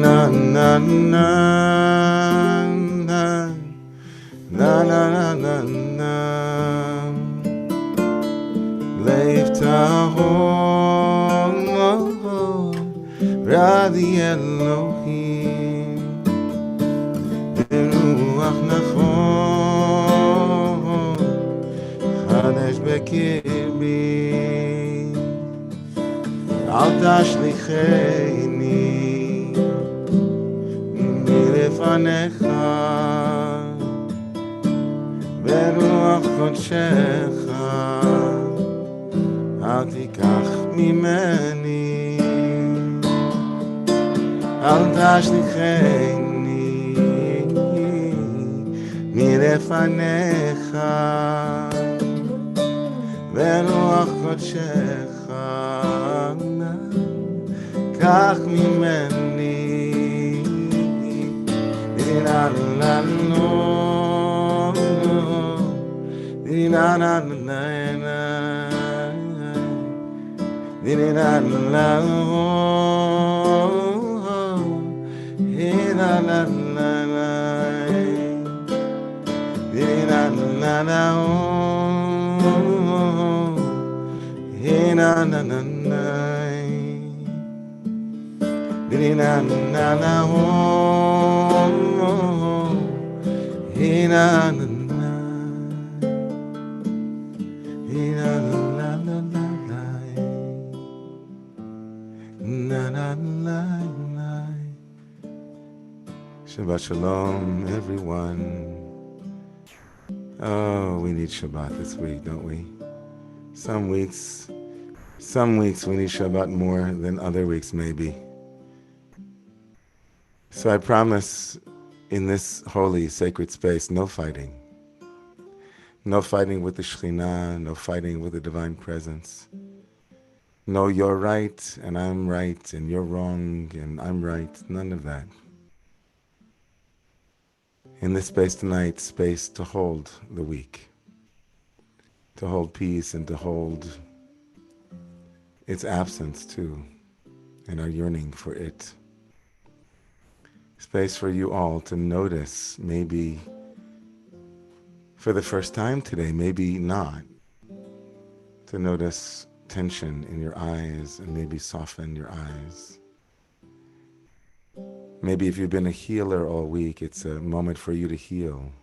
na na na na na na na na Lev tahor Radi Elohim Beruach nachon Kaddish bekirbi Al tashlicheni מלפניך ברוח קודשך אל תיקח ממני אל תשליכני מלפניך ברוח קודשך קח ממני na na no na na na na na na Shabbat Shalom, everyone. Oh, we need Shabbat this week, don't we? Some weeks we need Shabbat more than other weeks, maybe. So I promise in this holy, sacred space, no fighting. No fighting with the Shekhinah, no fighting with the Divine Presence. No, you're right, and I'm right, and you're wrong, and I'm right. None of that. In this space tonight, space to hold the weak, to hold peace and to hold its absence too, and our yearning for it. Space for you all to notice, maybe for the first time today, maybe not, to notice tension in your eyes and maybe soften your eyes. Maybe if you've been a healer all week, it's a moment for you to heal.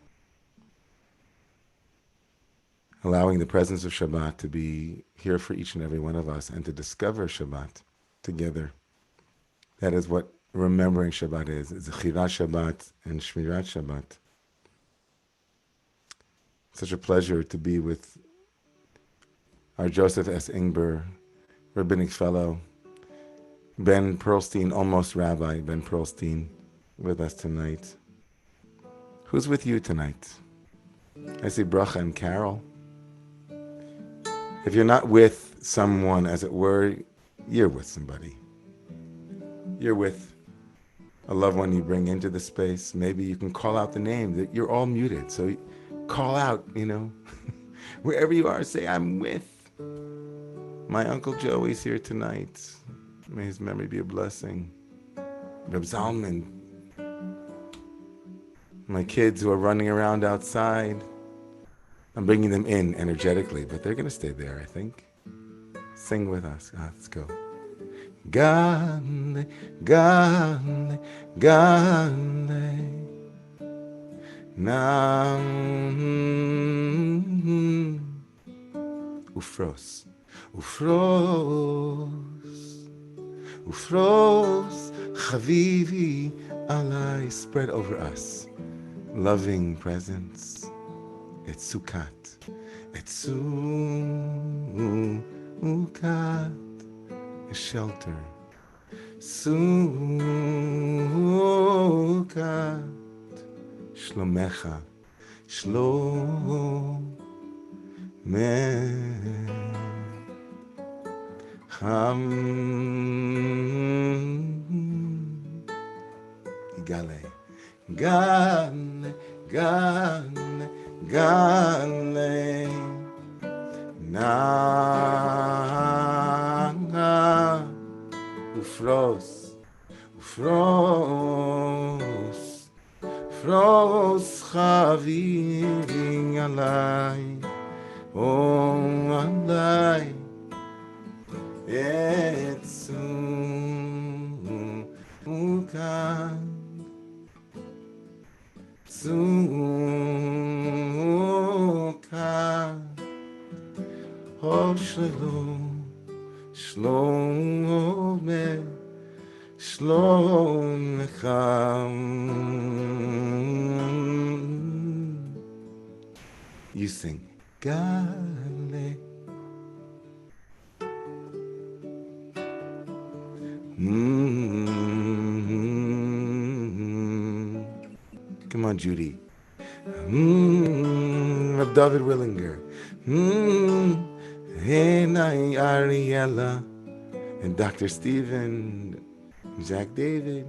Allowing the presence of Shabbat to be here for each and every one of us and to discover Shabbat together. That is what remembering Shabbat is. It's Zechirat Shabbat and Shmirat Shabbat. Such a pleasure to be with our Joseph S. Ingber, Rabbinic Fellow, Ben Pearlstein, almost Rabbi Ben Pearlstein, with us tonight. Who's with you tonight? I see Bracha and Carol. If you're not with someone, as it were, you're with somebody. You're with a loved one you bring into the space. Maybe you can call out the name. That you're all muted, so call out, wherever you are, say, I'm with. My Uncle Joey's here tonight. May his memory be a blessing. Reb Zalman. My kids who are running around outside. I'm bringing them in energetically, but they're going to stay there, I think. Sing with us. Let's go. Gale, gale, gale. Nam. Ufros. Ufros. Ufros, Chavivi, alai, spread over us. Loving presence. It's Sukkot. It's Sukkot, a shelter. Sukkot, Shlomecha, Gale, gale, gale, gale, na, ufros, Frost, frost chaving alai, oh alai, etzu ukan, zukan, oh shalom, shalom me. Shalom Lecham. You sing Gale. Come on, Judy. Of David Willinger. Hey, Ariella. And Dr. Stephen. Jack David.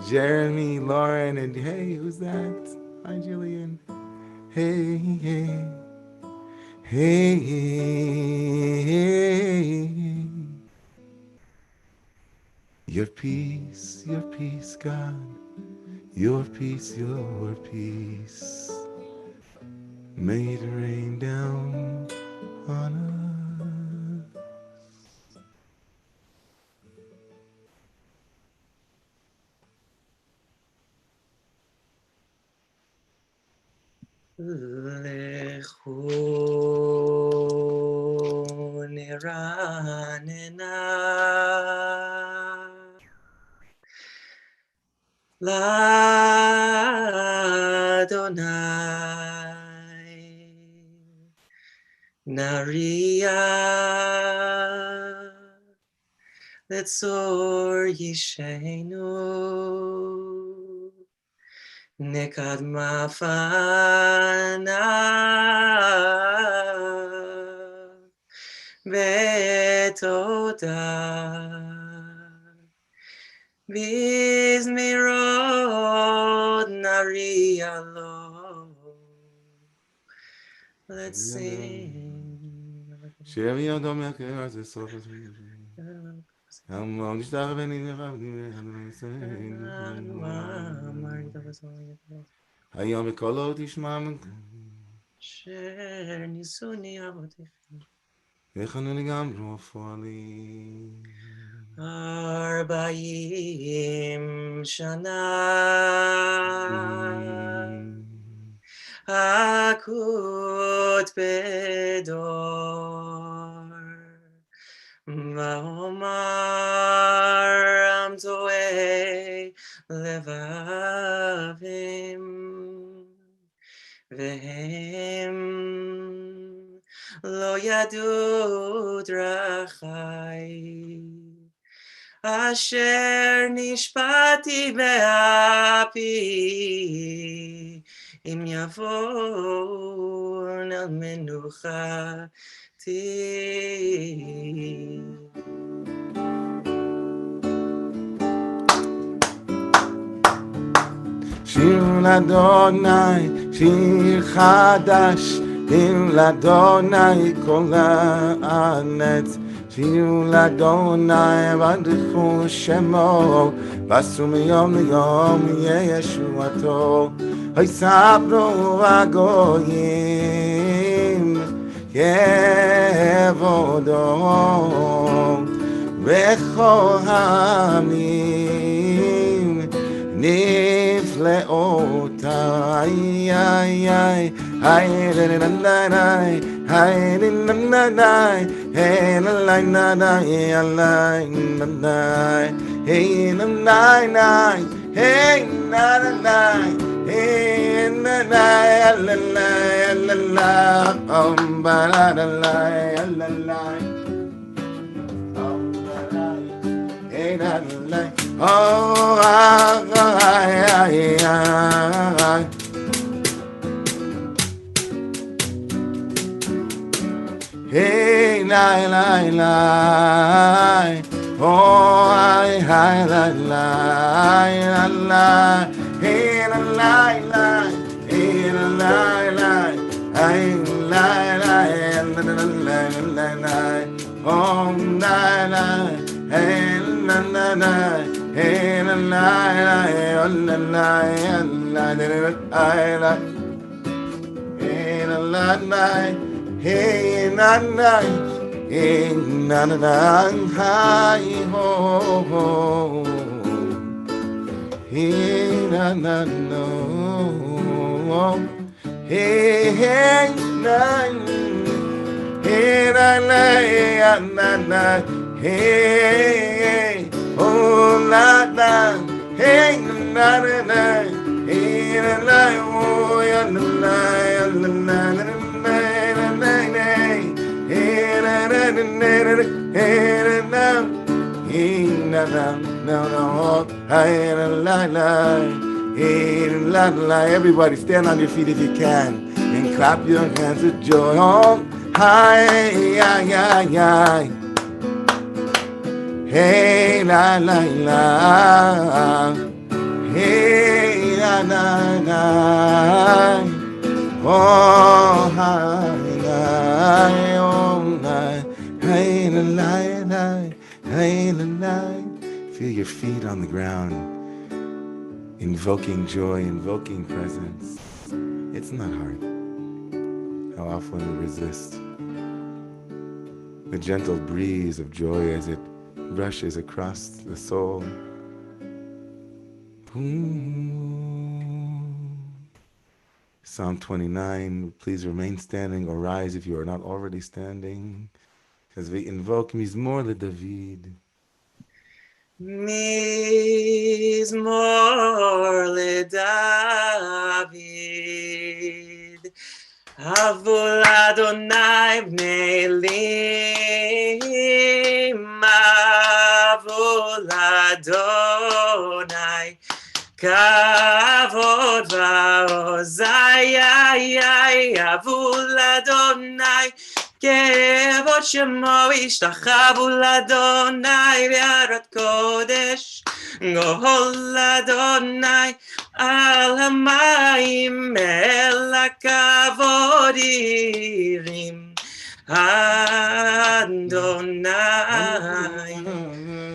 Jeremy, Lauren, and hey, who's that? Hi, Jillian. Hey, hey, hey, hey. Your peace, God. Your peace, may it rain down on us. Lechu niranena l'Adonai Nariya Letzor Yishenu Nekad mafana betoda bizmirod narialo. Let's sing. Sheri Yodom Yaker ze sof Hamon Ishtar Veni Hayom Kolot Ishmam Sher nisuni avotecha Echanuni Gamro Foli Arbaim shana Akut bedor Va'omar am toei levavim Vehem lo yadu drachai Asher nishpati be'api Im yavon al menuchati Shir l'Adonai, Shir Chadash, Shir l'Adonai kol haaretz. Shir l'Adonai v'adichu shemo, v'asu miyom liyom yeshuato. Hoysabru v'agoyim, yevodo, v'chol ha'amim. Nifleot, ay, ay, ay, ay, na na na, ay, na na na, hey, na na na na, hey, na na, hey, na na na, hey, na na na, hey, na na, la la la la, ba la la la la. Oh, hey, lie, lie, lie. Oh, I, lie, lie, lie. Hey, lie, lie. Hey, lie, lie. Hey, lie, lie, lie. Oh, lie, lie. Hey, na na na, hey la la la, oh la la la la la, hey la la la, hey la la, hey na na na, hi ho ho, hey na na no, hey hey na. Hey, na, na, hey, na, na, hey, oh, la, la, hey, na, na, na, hey, na, na, oh, ya, na, na, ya, na, na, na, na, na, na, na, hey, na, na, na, na, na, hey, na, na, hey, na, na, na, na, oh, hey, na, la, la, hey, la, la. Everybody stand on your feet if you can and clap your hands with joy. Oh, hi, yeah, yeah, yeah. Hey, la, la, la. Hey, la, la, la. Oh, hi, la, oh, la. Hey, la, la, la. Hey, la, la. Feel your feet on the ground, invoking joy, invoking presence. It's not hard. How often we resist. The gentle breeze of joy as it brushes across the soul. Psalm 29, please remain standing or rise if you are not already standing, as we invoke Mizmor LeDavid. Mizmor LeDavid, Avol Adonai bnei Elim, Avol Adonai kavod va'ozai, Avol Adonai כבוד שמו ישתחוו לאדוני ביראת קודש, גואל אדוני על המים אל הכבוד ירים אדוני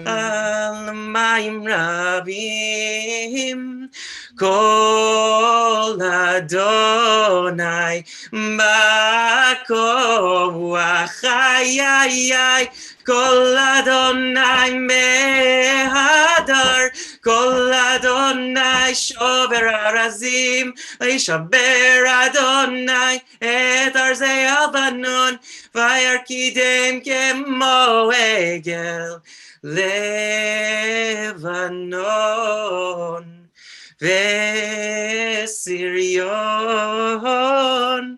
על מים רבים, כל אדוני בכוח חיי, כל אדוני מהדר, כל אדוני שובר ארזים, וישבר אדוני את ארזי הלבנון, וירקידם כמו עגל לבנון. וסריון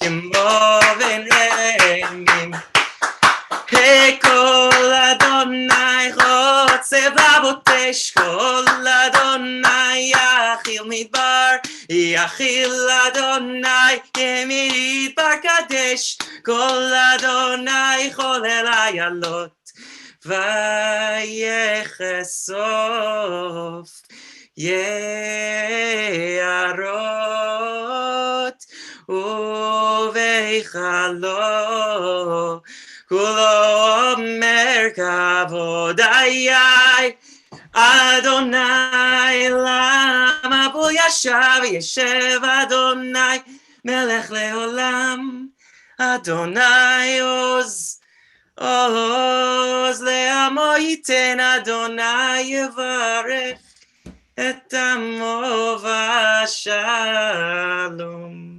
כמו בן רמים, כל אדוני חוצב ובוטש, כל אדוני יחיל מדבר, יחיל אדוני מדבר קדש, כל אדוני חולל איילות ויחשוף יערות ובהיכלו, כולו אומר כבוד אדוני, למה בו ישב אדוני מלך לעולם, אדוני עוז לעמו ייתן, אדוני יברך את עמו בשלום.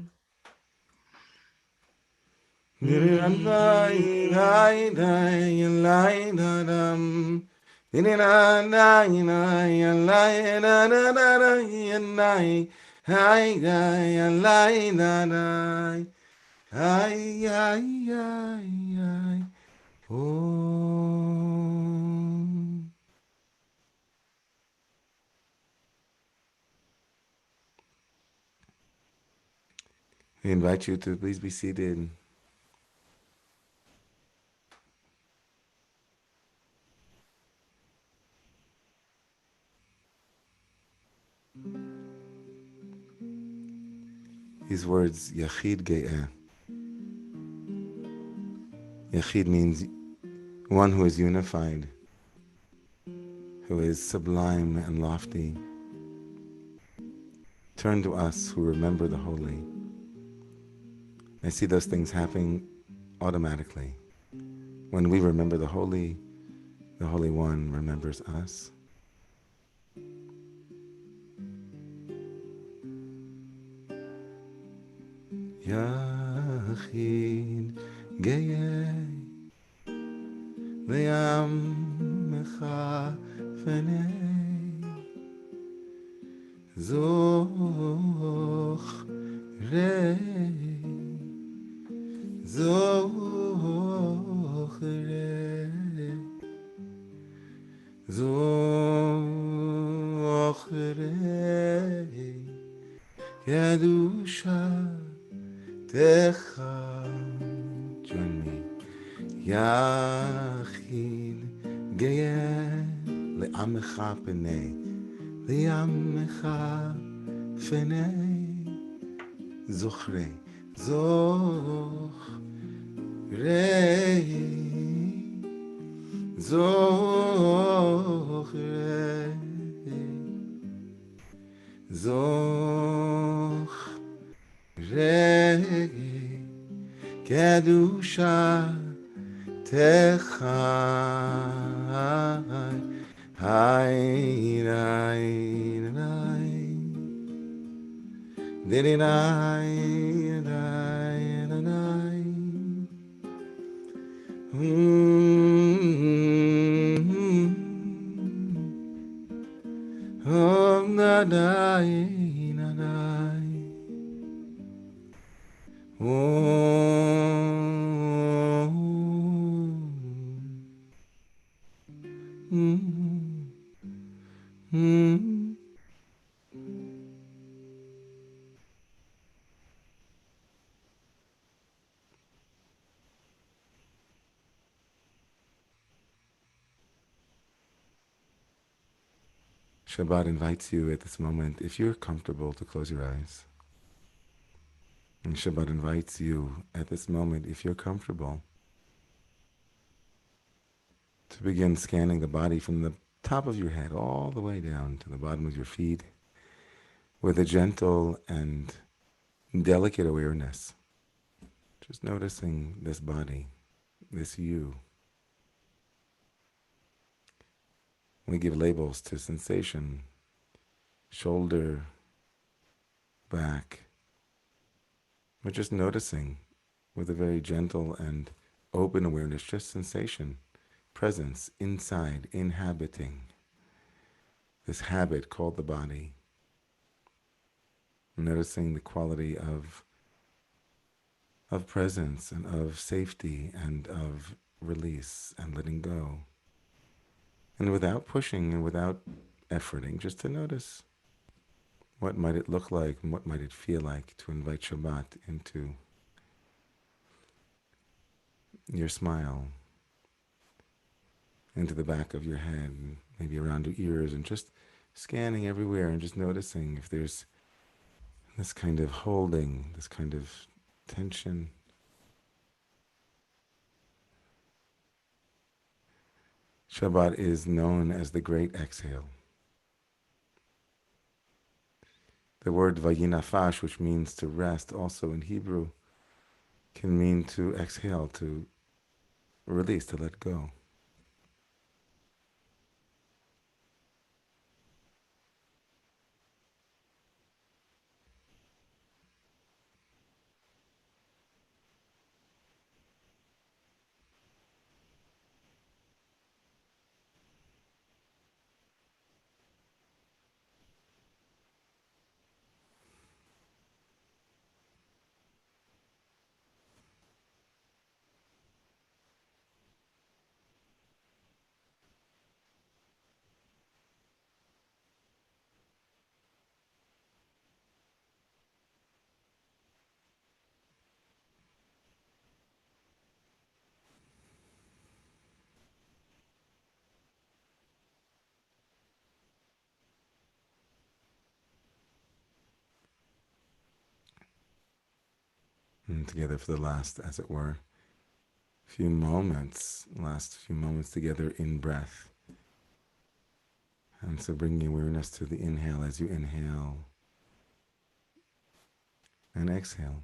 We invite you to please be seated. These words, Yachid Ge'eh. Yachid means one who is unified, who is sublime and lofty. Turn to us who remember the holy. I see those things happening automatically. When we remember the Holy One remembers us. Yachid geyei le'amecha fenei zochrei zochrei zochrei kedusha techa. Join me. Yachid geyei le'amecha fenei le'amecha fenei zochrei zochrei zochrei zochrei kedusha techai hai rai rai diri rai rai rai na rai na rai Shabbat invites you at this moment, if you're comfortable, to close your eyes. And Shabbat invites you at this moment, if you're comfortable, to begin scanning the body from the top of your head all the way down to the bottom of your feet with a gentle and delicate awareness. Just noticing this body, this you. We give labels to sensation, shoulder, back. We're just noticing with a very gentle and open awareness, just sensation, presence, inside, inhabiting this habit called the body. Noticing the quality of presence and of safety and of release and letting go. And without pushing and without efforting, just to notice what might it look like and what might it feel like to invite Shabbat into your smile, into the back of your head, maybe around your ears, and just scanning everywhere and just noticing if there's this kind of holding, this kind of tension. Shabbat is known as the great exhale. The word vayinafash, which means to rest, also in Hebrew, can mean to exhale, to release, to let go. And together for the last, as it were, few moments, last few moments together in breath. And so bringing awareness to the inhale as you inhale and exhale.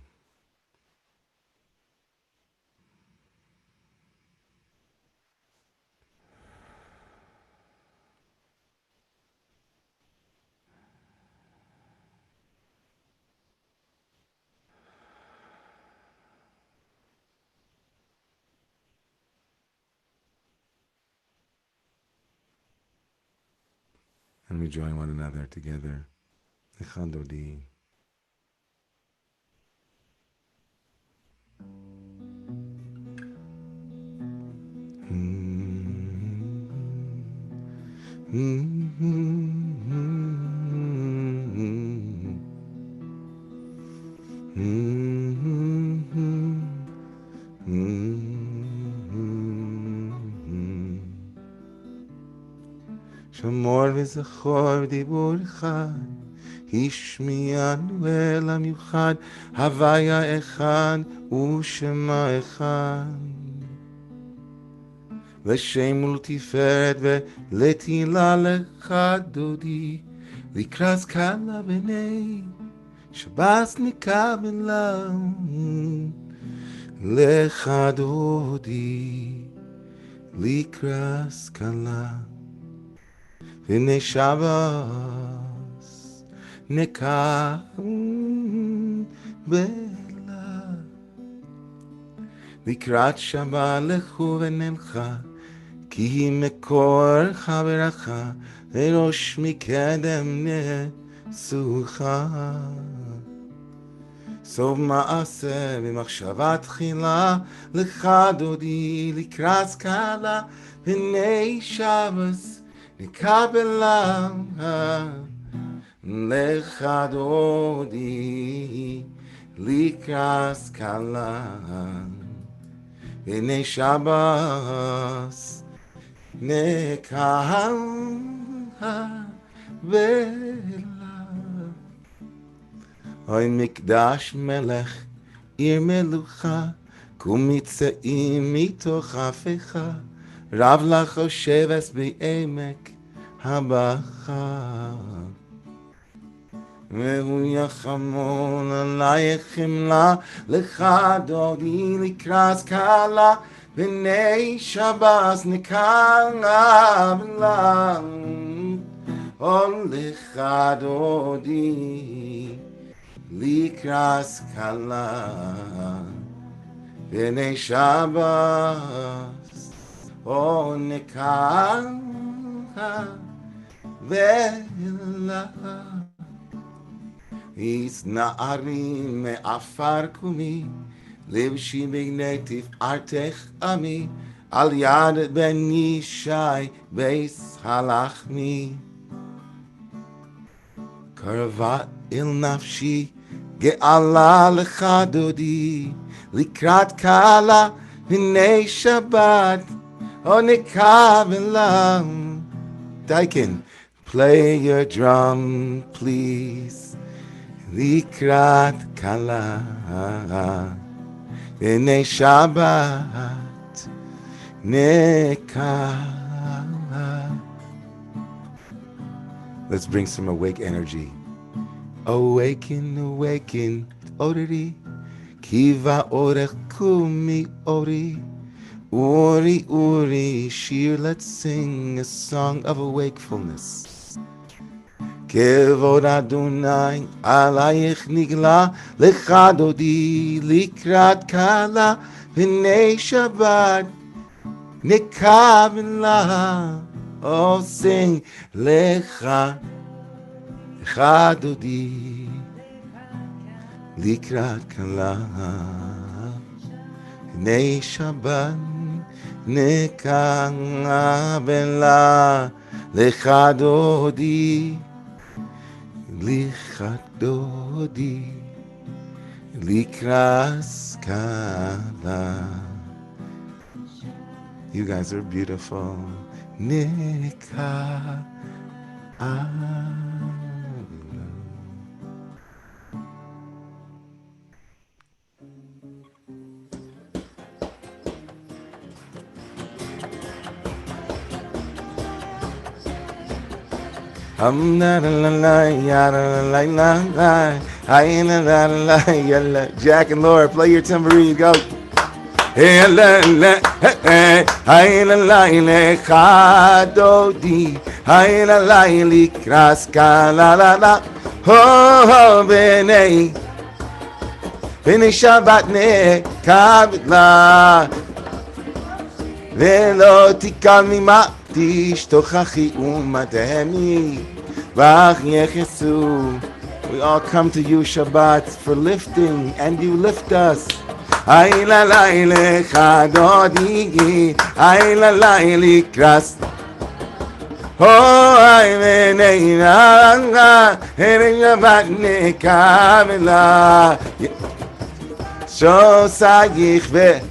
And we join one another together. Echadodi. שמור וזכור דיבורך, השמיענו אל המיוחד, הוויה אחד ושמה אחד. לשם ולתפארת ולתהילה לך דודי, לקראת קלה בני שבס נקבלה. לך דודי, לקראת קלה בני שבס נקבלה. לקראת שבת לכו ונלכה, כי היא מקור חברך, לראש מקדם נשוכה. סוף מעשה במחשבה תחילה, לך דודי לקראת קלה, בני שבס נקבלה. לך דודי לקראת קלה, בני שבס נקבלה. אוי מקדש מלך עיר מלוכה, קומיצאים מתוך הפיכה, רב לך שבס בעמק הבכה. והוא יחמול עלייך חמלה, לך דודי לקראת קלה, בני שבס נקבלה. לך דודי לקראת קלה, בני שבס נקבלה. איס נערים מעפר קומי, לבשי בגני תפארתך עמי, על יד בן ישי בייס הלחמי. קרבה אל נפשי גאלה לך דודי, לקראת קלה בני שבת נקבלה. Daikin, play your drum please. לקראת קלה בני שבת נקבלה. Let's bring some awake energy. Awaken, awaken, oriri, kiva orech kumi ori, uri, uri, shir, let's sing a song of awakefulness. כבוד אדוני עלייך נגלה, לך דודי לקראת קלה, בני שבת נקבלה. Oh, sing, לך דודי לקראת קלה, בני שבת נקבלה. לך דודי, לך דודי לקראת קלה. You guys are beautiful. נקבלה. La la la la ya la la la la. Hi la la la ya la. Jack and Laura, play your tambourine. Go. Hey la la hey hi la la lecha dodi. Hi la la likraska la la la. Oh benei benei Shabbat ne kabla. ולא תיקל ממתי שתוכחי ומדהמי ואך יחסו. We all come to you, Shabbat, for lifting, and you lift us. Ay la la lecha dodi, ay la la likras. Oh, ay venei na, ere Shabbat ne kamela. Shosayich ve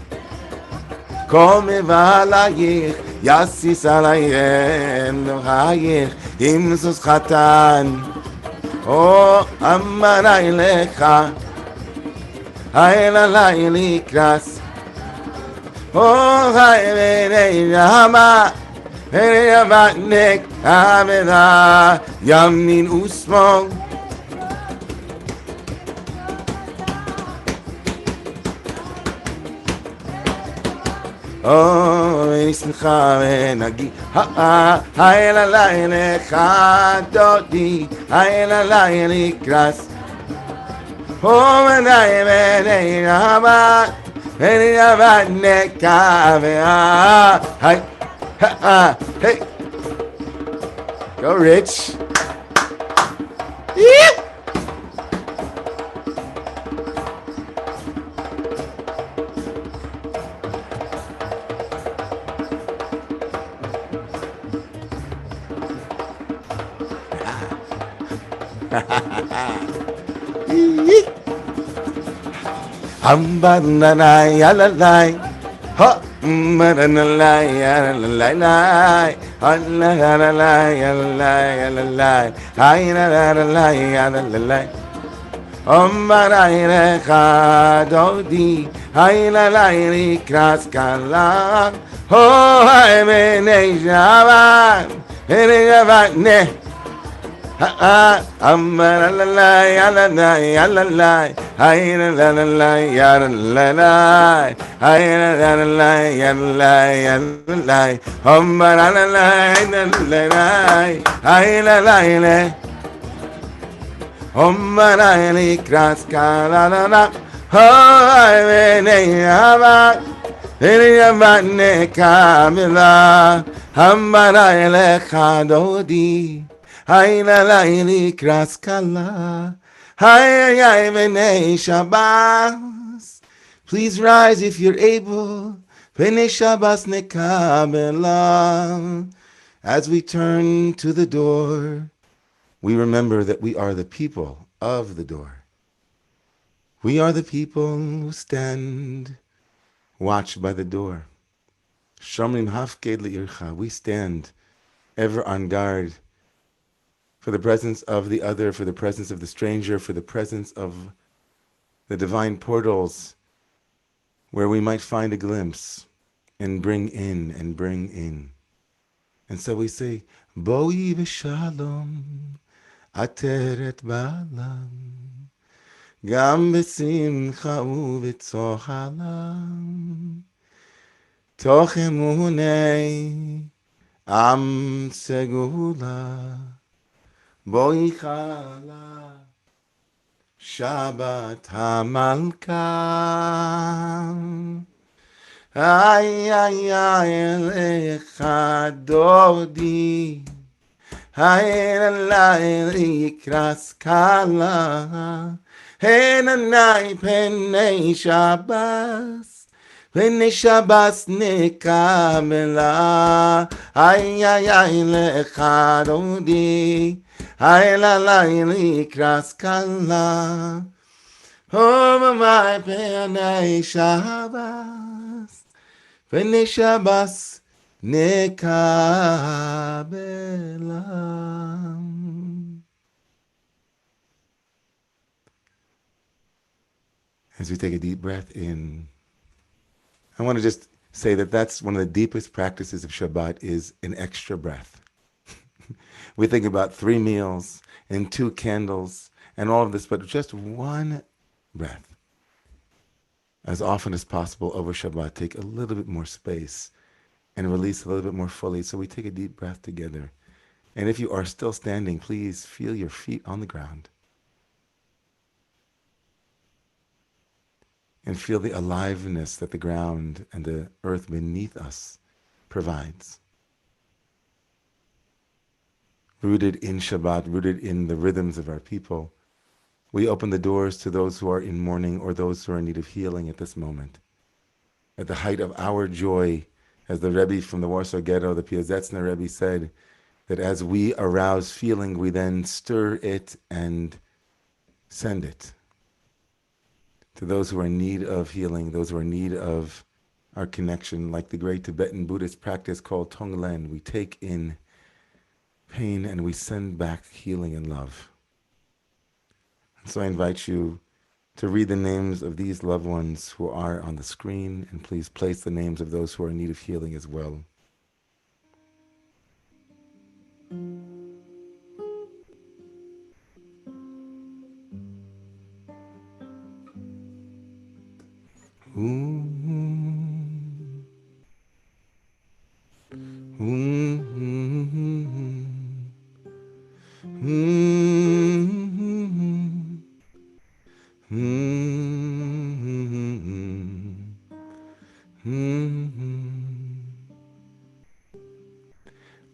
Kom valayich, yasis alayem nochayich, imsus chatan. Oh, amaray lecha, haylalay likras. Oh, hayvenei rama, heyamatnek amena, yamin usmong. Oh, nismcha venagi, ha la la lecha dodi, la la likras. Oh, venay venay rama, venay rama nekavea. Hi, ha hey, go Rich. Yeah. Hambanalai alalai, ha maranalai alalai, alalai alalai alalai, alalai alalai. Ombarai lecha dodi, alalai likras kalam. Oh, I menei Shabbat, menei Shabbat ne. Amalalai, alalai, alalai, alalai, alalai, alalai, alalai, alalai, amalalai, alalai, alalai, amalalai, likras kalalala, oh, venei Shabbat, venei Shabbat nekamila, amalalai lecha dodi. Hay la la likras kala, hay hay venei Shabbos. Please rise if you're able. Venei Shabbos nekabela. As we turn to the door, we remember that we are the people of the door. We are the people who stand watch by the door. Shomrim hafked le'ircha. We stand ever on guard for the presence of the other, for the presence of the stranger, for the presence of the divine portals where we might find a glimpse and bring in and bring in. And so we say, Boi v'shalom, ateret ba'alam, gam b'simcha u'v'tzohalam, toch emunei am segula, Boi chala, Shabbat HaMalka. Ay, ay, ay, elecha dodi. Ay, alay, likras kala. Henanai penei Shabbos. Penei Shabbos nekamela. Ay, ay, ay, lecha dodi. Ay la la likras kala, oh my penei Shabbos, penei Shabbos nekabela. As we take a deep breath in, I want to just say that that's one of the deepest practices of Shabbat is an extra breath. We think about 3 meals and 2 candles and all of this, but just one breath. As often as possible over Shabbat, take a little bit more space and release a little bit more fully. So we take a deep breath together. And if you are still standing, please feel your feet on the ground. And feel the aliveness that the ground and the earth beneath us provides. Rooted in Shabbat, rooted in the rhythms of our people, we open the doors to those who are in mourning or those who are in need of healing at this moment. At the height of our joy, as the Rebbe from the Warsaw Ghetto, the Piazetzner Rebbe said, that as we arouse feeling, we then stir it and send it to those who are in need of healing, those who are in need of our connection, like the great Tibetan Buddhist practice called Tonglen. We take in pain and we send back healing and love. And so I invite you to read the names of these loved ones who are on the screen, and please place the names of those who are in need of healing as well.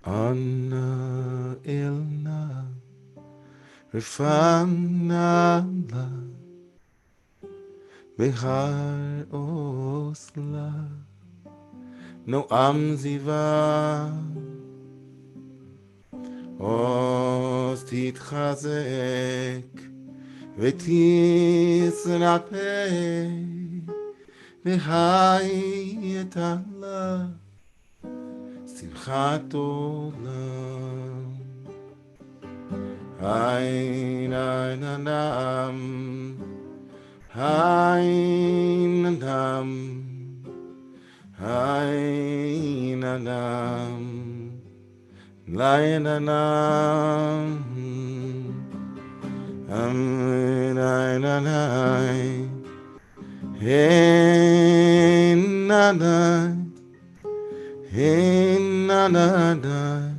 Anna ilna rifana la bihar osla no amziva os titchazek v'tisrape v'hayet Allah simchat olam Hainanam Hainanam Hainanam Lainanam Hainanai Hainanai Hainanai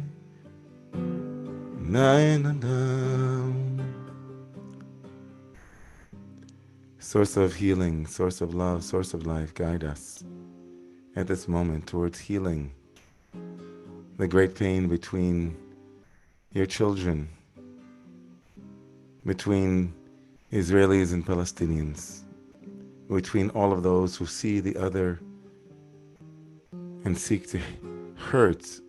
Source of healing, source of love, source of life, guide us at this moment towards healing the great pain between your children, between Israelis and Palestinians, between all of those who see the other and seek to hurt.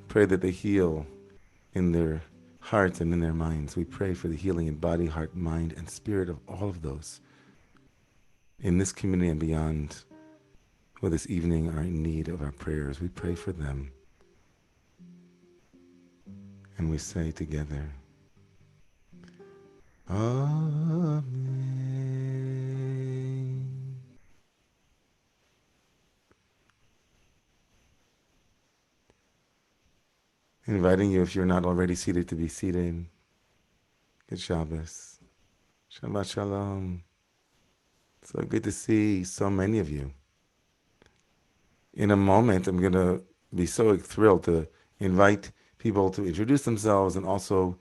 Pray that they heal in their hearts and in their minds. We pray for the healing in body, heart, mind, and spirit of all of those in this community and beyond who this evening are in need of our prayers. We pray for them. And we say together, Amen. Inviting you, if you're not already seated, to be seated. Good Shabbos. Shabbat Shalom. So good to see so many of you. In a moment, I'm going to be so thrilled to invite people to introduce themselves and also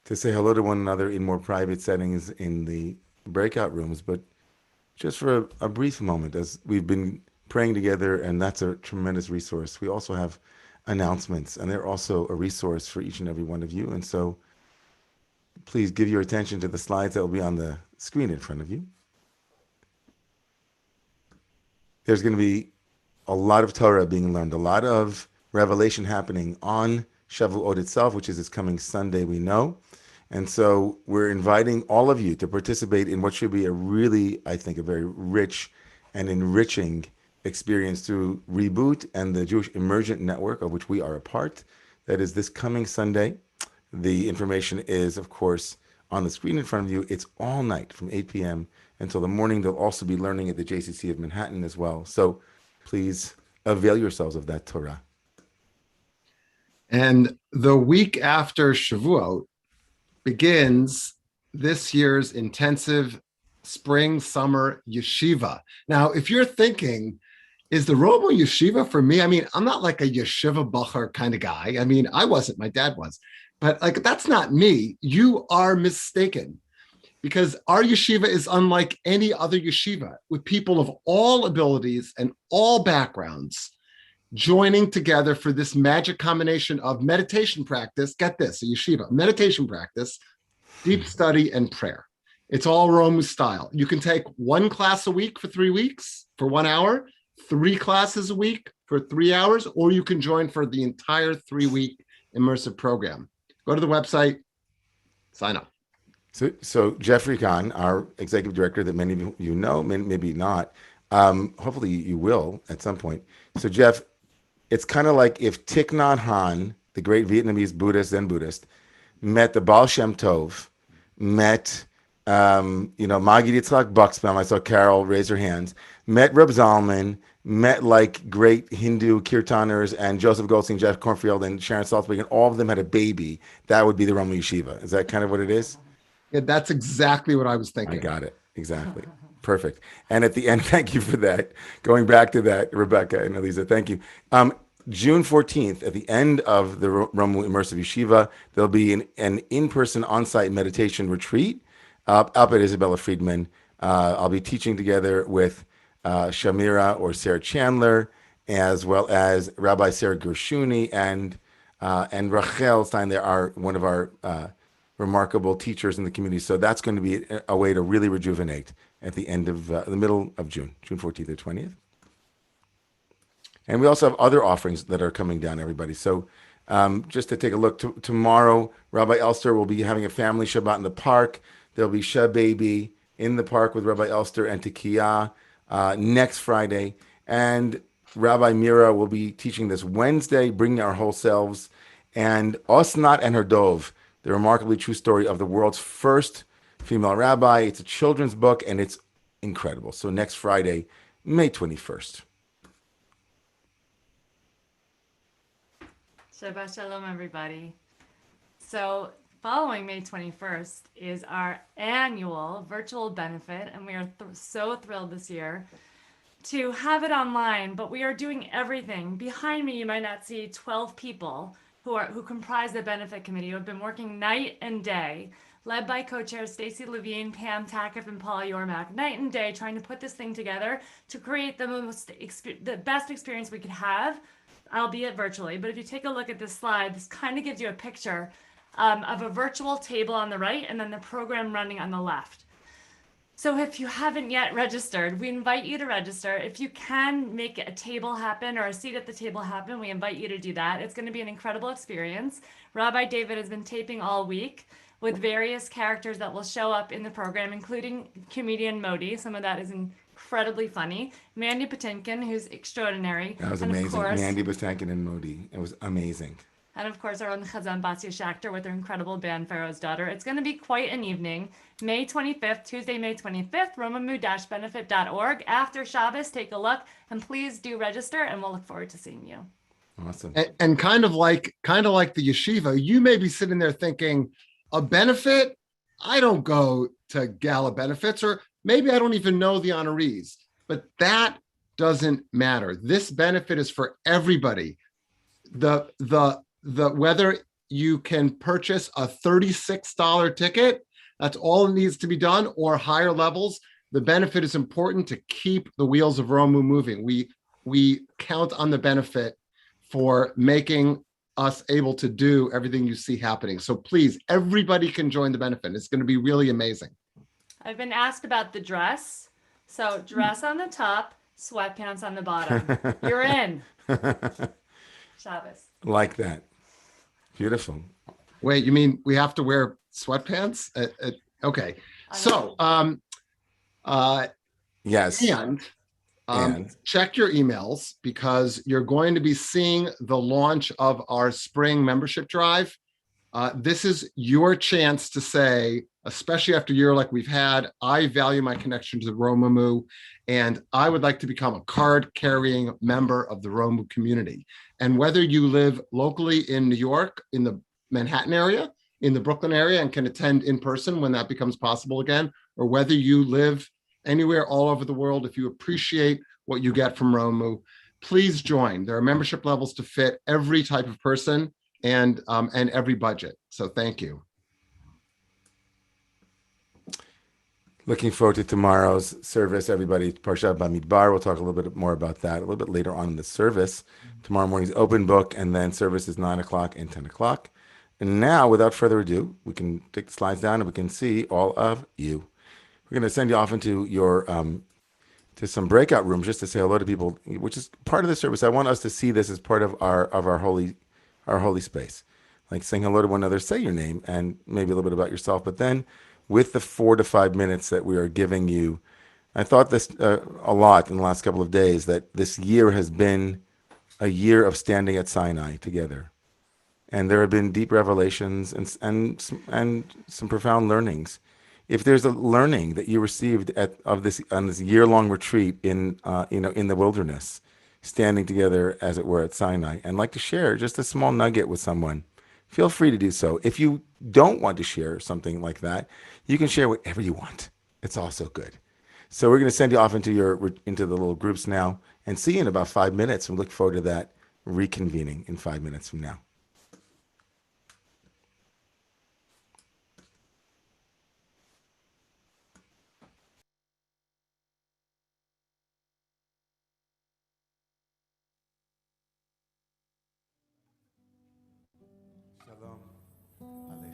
to say hello to one another in more private settings in the breakout rooms. But just for a brief moment, as we've been praying together, and that's a tremendous resource. We also have announcements, and they're also a resource for each and every one of you. And so please give your attention to the slides that will be on the screen in front of you. There's going to be a lot of Torah being learned, a lot of revelation happening on Shavuot itself, which is this coming Sunday, we know. And so we're inviting all of you to participate in what should be a really, I think, a very rich and enriching experience through Reboot and the Jewish Emergent Network, of which we are a part. That is this coming Sunday. The information is, of course, on the screen in front of you. It's all night from 8 p.m. until the morning. They'll also be learning at the JCC of Manhattan as well. So please avail yourselves of that Torah. And the week after Shavuot begins this year's intensive spring-summer yeshiva. Now, if you're thinking, is the Romo yeshiva for me? I mean, I'm not like a yeshiva bacher kind of guy. I mean, I wasn't, my dad was. But like, that's not me. You are mistaken, because our yeshiva is unlike any other yeshiva, with people of all abilities and all backgrounds joining together for this magic combination of meditation practice. Get this, a yeshiva, meditation practice, deep study, and prayer. It's all Romu style. You can take one class a week for 3 weeks for 1 hour, 3 classes a week for 3 hours, or you can join for the entire 3-week immersive program. Go to the website, sign up. So Jeffrey Kahn, our executive director, that many of you know, maybe not, hopefully you will at some point. So Jeff, it's kind of like if Thich Nhat Hanh, the great Vietnamese Buddhist, met the Baal Shem Tov, met Magid Yitzhak Buxbaum, I saw Carol raise her hands, met Reb Zalman, met like great Hindu kirtaners and Joseph Goldstein, Jeff Kornfield, and Sharon Salzberg, and all of them had a baby. That would be the Romu Yeshiva. Is that kind of what it is? Yeah, that's exactly what I was thinking. I got it. Exactly. Perfect. And at the end, thank you for that. Going back to that, Rebecca and Eliza, thank you. June 14th, at the end of the Romu Immersive Yeshiva, there'll be an in-person on-site meditation retreat up at Isabella Friedman. I'll be teaching together with Shamira or Sarah Chandler, as well as Rabbi Sarah Gershuni and Rachel Stein. They are one of our remarkable teachers in the community. So that's going to be a way to really rejuvenate at the end of the middle of June 14th or 20th. And we also have other offerings that are coming down, everybody. So just to take a look, tomorrow, Rabbi Elster will be having a family Shabbat in the park. There'll be Sheh Baby in the park with Rabbi Elster and Tekiyah next Friday. And Rabbi Mira will be teaching this Wednesday, Bringing Our Whole Selves, and Osnat and her Dove, the remarkably true story of the world's first female rabbi. It's a children's book, and it's incredible. So next Friday, May 21st. Shabbat Shalom, everybody. So following May 21st is our annual virtual benefit, and we are so thrilled this year to have it online, but we are doing everything. Behind me, you might not see 12 people who comprise the benefit committee, who have been working night and day, led by co-chairs Stacy Levine, Pam Tackett, and Paul Yormak, night and day, trying to put this thing together to create the best experience we could have, albeit virtually. But if you take a look at this slide, this kind of gives you a picture of a virtual table on the right and then the program running on the left. So if you haven't yet registered, we invite you to register. If you can make a table happen or a seat at the table happen, we invite you to do that. It's going to be an incredible experience. Rabbi David has been taping all week with various characters that will show up in the program, including comedian Modi. Some of that is incredibly funny. Mandy Patinkin, who's extraordinary. That was amazing. Mandy Patinkin and Modi. It was amazing. And of course, our own Chazan Basia Shachter with her incredible band, Pharaoh's Daughter. It's going to be quite an evening. May 25th, Tuesday, May 25th, romemu-benefit.org. After Shabbos, take a look, and please do register, and we'll look forward to seeing you. Awesome. And kind of like the yeshiva, you may be sitting there thinking, a benefit? I don't go to gala benefits, or maybe I don't even know the honorees, but that doesn't matter. This benefit is for everybody. The whether you can purchase a $36 ticket, that's all it needs to be done, or higher levels. The benefit is important to keep the wheels of Romu moving. We count on the benefit for making us able to do everything you see happening. So please, everybody can join the benefit. It's going to be really amazing. I've been asked about the dress. So dress on the top, sweatpants on the bottom. You're in. Shabbos. Like that. Beautiful. Wait, you mean we have to wear sweatpants? Okay. So, yes. And check your emails, because you're going to be seeing the launch of our spring membership drive. This is your chance to say, especially after a year like we've had, I value my connection to the Romemu, And I would like to become a card-carrying member of the Romemu community. And whether you live locally in New York, in the Manhattan area, in the Brooklyn area, and can attend in person when that becomes possible again, or whether you live anywhere all over the world, if you appreciate what you get from Romemu, please join. There are membership levels to fit every type of person and every budget. So thank you. Looking forward to tomorrow's service, everybody. Parshat Bamidbar. We'll talk a little bit more about that a little bit later on in the service. Tomorrow morning's open book, and then service is 9 o'clock and 10 o'clock. And now, without further ado, we can take the slides down and we can see all of you. We're going to send you off into your to some breakout rooms just to say hello to people, which is part of the service. I want us to see this as part of our holy space, like saying hello to one another. Say your name and maybe a little bit about yourself, but then with the 4 to 5 minutes that we are giving you, I thought this a lot in the last couple of days, that this year has been a year of standing at Sinai together. And there have been deep revelations and some profound learnings. If there's a learning that you received on this year-long retreat in the wilderness, standing together, as it were, at Sinai, and like to share just a small nugget with someone, feel free to do so. If you don't want to share something like that, you can share whatever you want. It's also good. So we're going to send you off into the little groups now, and see you in about 5 minutes. And look forward to that reconvening in 5 minutes from now. Shalom Aleichem.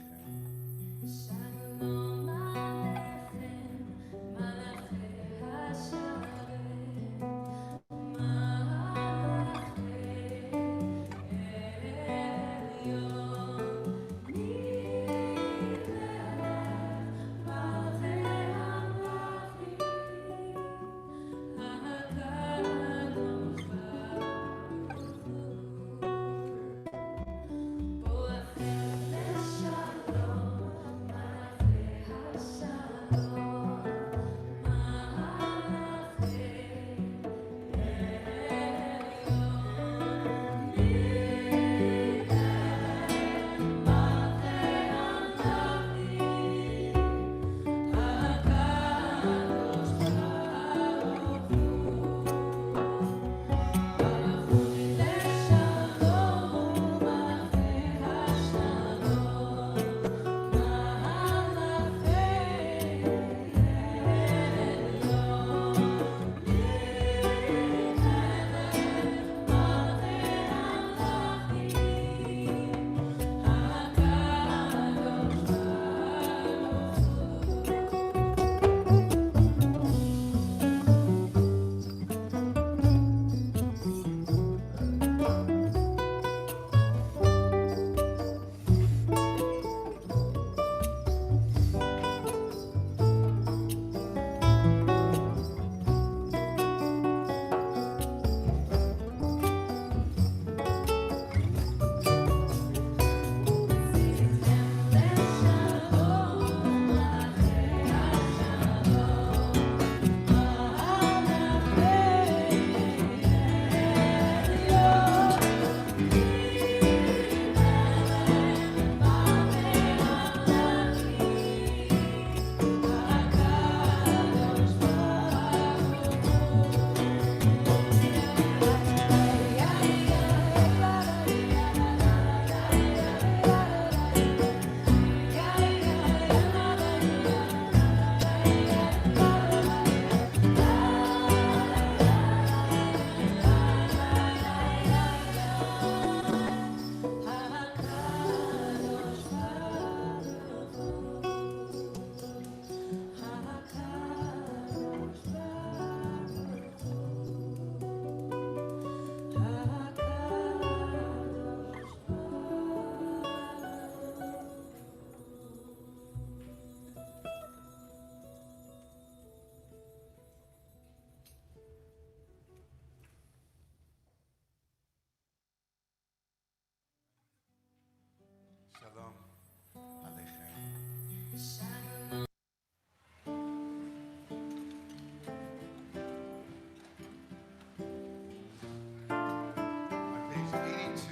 to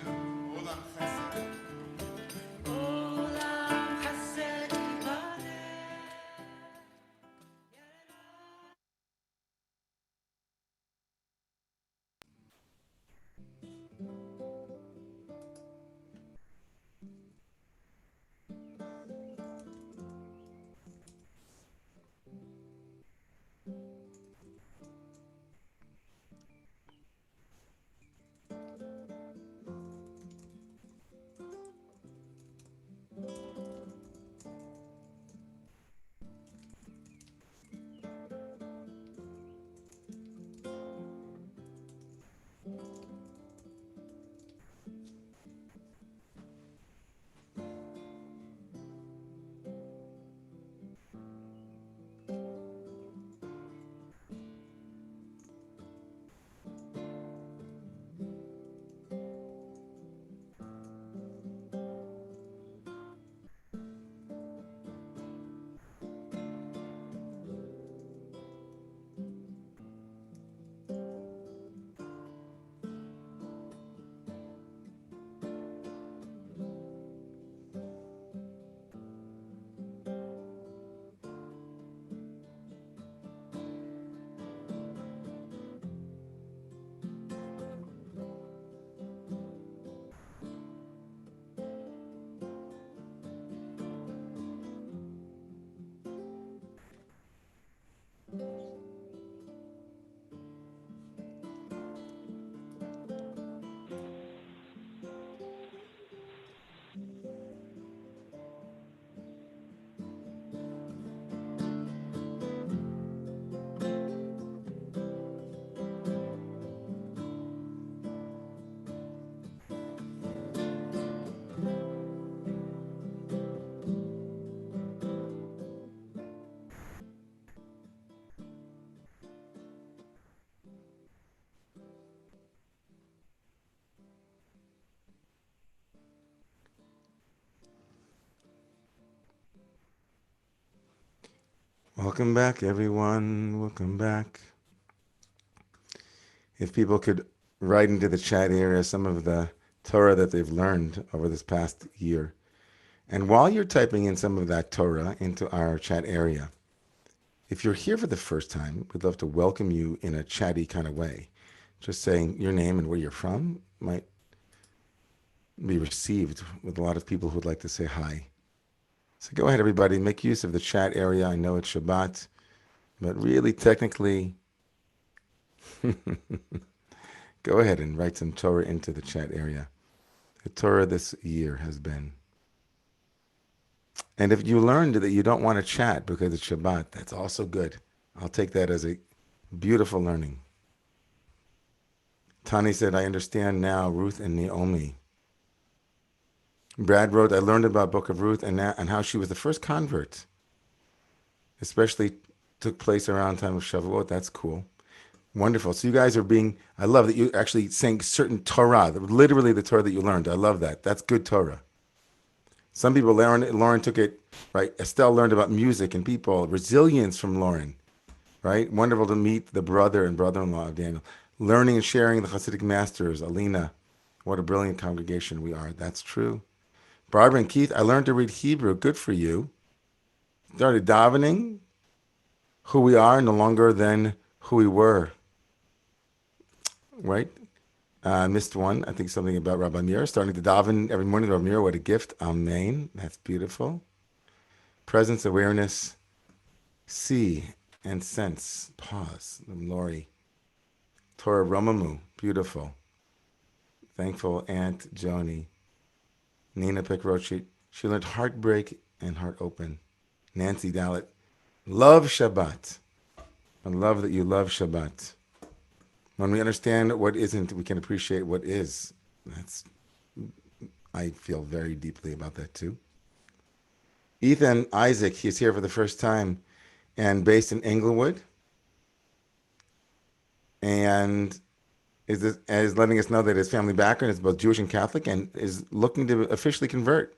Olam Chesed. Olam chesed yivarech. Welcome back, everyone. Welcome back. If people could write into the chat area some of the Torah that they've learned over this past year. And while you're typing in some of that Torah into our chat area, if you're here for the first time, we'd love to welcome you in a chatty kind of way. Just saying your name and where you're from might be received with a lot of people who would like to say hi. So go ahead, everybody, make use of the chat area. I know it's Shabbat, but really technically, go ahead and write some Torah into the chat area. The Torah this year has been. And if you learned that you don't want to chat because it's Shabbat, that's also good. I'll take that as a beautiful learning. Tani said, I understand now Ruth and Naomi. Brad wrote, I learned about Book of Ruth and how she was the first convert. Especially took place around time of Shavuot. That's cool. Wonderful. So you guys are I love that you actually saying certain Torah, literally the Torah that you learned. I love that. That's good Torah. Some people, Lauren took it, right? Estelle learned about music and people, resilience from Lauren, right? Wonderful to meet the brother and brother-in-law of Daniel. Learning and sharing the Hasidic masters, Alina. What a brilliant congregation we are. That's true. Barbara and Keith, I learned to read Hebrew. Good for you. Started davening. Who we are, no longer than who we were. Right? Missed one. I think something about Rabbi Meir. Starting to daven every morning. Rabbi Meir, what a gift. Amen. That's beautiful. Presence, awareness, see and sense. Pause. Lori. Torah Romemu. Beautiful. Thankful Aunt Joni. Nina Pick wrote she learned heartbreak and heart open. Nancy Dallett. Love Shabbat. I love that you love Shabbat. When we understand what isn't, we can appreciate what is. I feel very deeply about that too. Ethan Isaac, he's here for the first time and based in Englewood. And is letting us know that his family background is both Jewish and Catholic and is looking to officially convert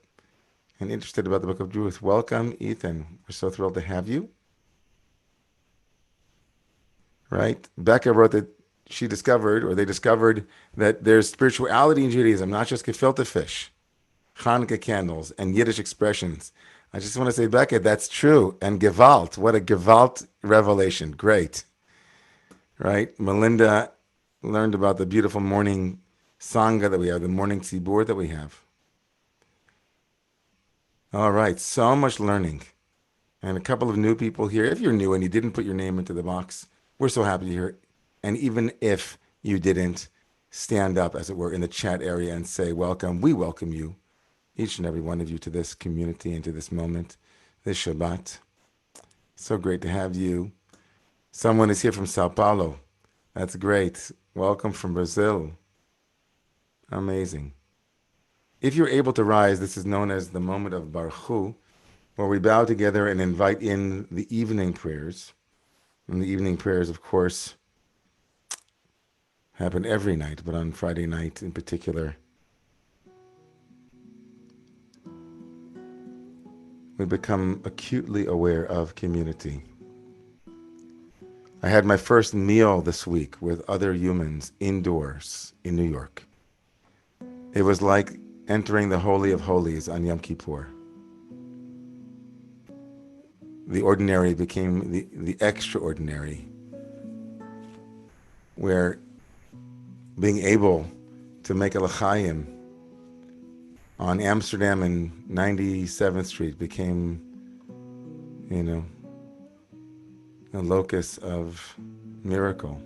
and interested about the Book of Ruth. Welcome, Ethan. We're so thrilled to have you. Right? Becca wrote that she discovered, or they discovered, that there's spirituality in Judaism, not just gefilte fish, Hanukkah candles, and Yiddish expressions. I just want to say, Becca, that's true. And Gewalt, what a Gewalt revelation. Great. Right? Melinda learned about the beautiful morning Sangha that we have, the morning Tzibur that we have. All right, so much learning. And a couple of new people here. If you're new and you didn't put your name into the box, we're so happy you're here. And even if you didn't, stand up, as it were, in the chat area and say, welcome. We welcome you, each and every one of you, to this community and to this moment, this Shabbat. So great to have you. Someone is here from Sao Paulo. That's great. Welcome from Brazil. Amazing. If you're able to rise, this is known as the moment of Baruch Hu, where we bow together and invite in the evening prayers. And the evening prayers, of course, happen every night, but on Friday night in particular, we become acutely aware of community. I had my first meal this week with other humans indoors in New York. It was like entering the Holy of Holies on Yom Kippur. The ordinary became the extraordinary, where being able to make a l'chaim on Amsterdam and 97th Street became, a locus of miracle.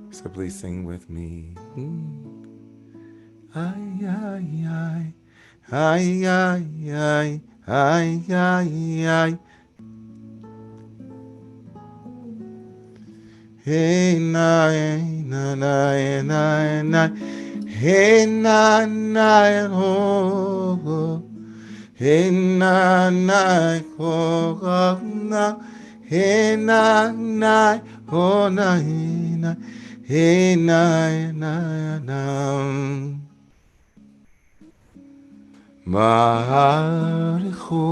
So please sing with me. Ay, ay, ay, ay, ay, ay, ay, ay, ay. Hey, na, na, na, na, na. Hey, na, na, ho. Hey, na, na, ho, na. Hey, na, na, ho, na, na. Hey, na, na, na. Baruchu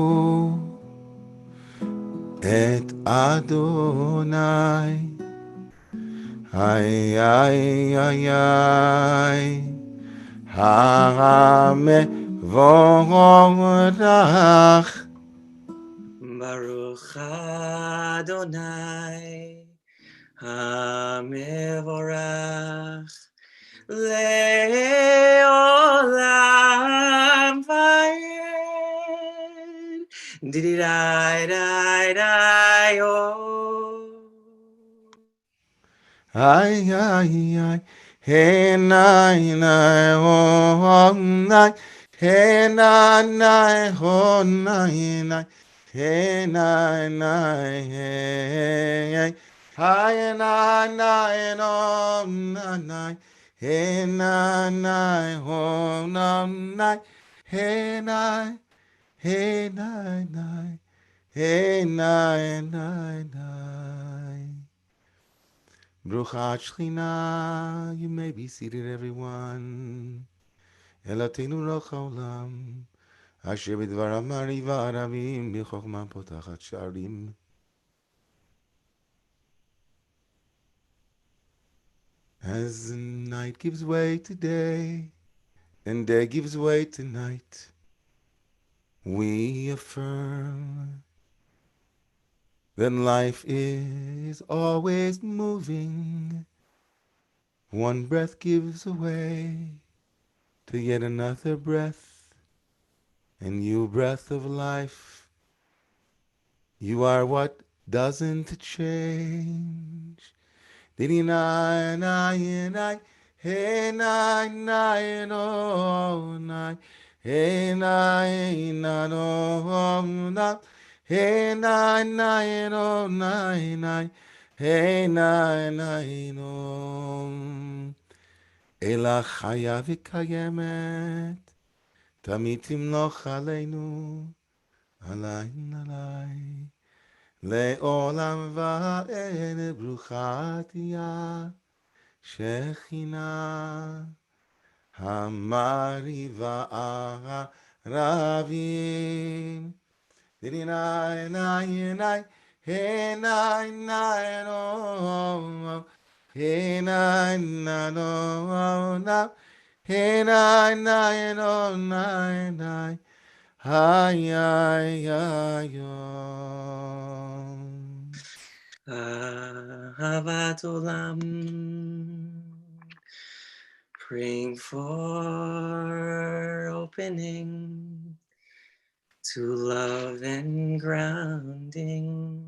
et Adonai. Ay, ay, ay, ay. HaMevorach. Baruch Adonai HaMevorach Le'olam Vayed Didi-dai-dai-dai-oh. Ay, ay, ay. Hey, nai, nai, oh, nai. Hey, nai, nai, oh, nai, nai. Hey, nai, nai, hey, hey. Hi, nai, nai, no, nai, nai. Hey, nai, nai, oh, nai. Hey, nai, hey, nai, nai. Hey, nai, nai, nai. Bruchat Shechina, you may be seated, everyone. Elatenu roch haolam, asher b'dvarav mariva aravim, b'chokhmah potachat sharim. As the night gives way to day, and day gives way to night, we affirm that life is always moving. One breath gives away to yet another breath, and you, breath of life, you are what doesn't change. Didi nai nai nai, hey nai nai no nai, hey nai na no na, hey nai nai no nai nai, hey nai nai no. אלא חיה וקיימת, תמיד תמלוך עלינו, עליי עליי, לעולם ועד ברוכה תהיה, שכינה המריבה ערבים. דידי נאי נאי נאי, Hey nai nai no, hey nai nai no no, hey nai nai no nai nai, hi hi hi yo. Ahavat Olam. Praying for opening to love and grounding.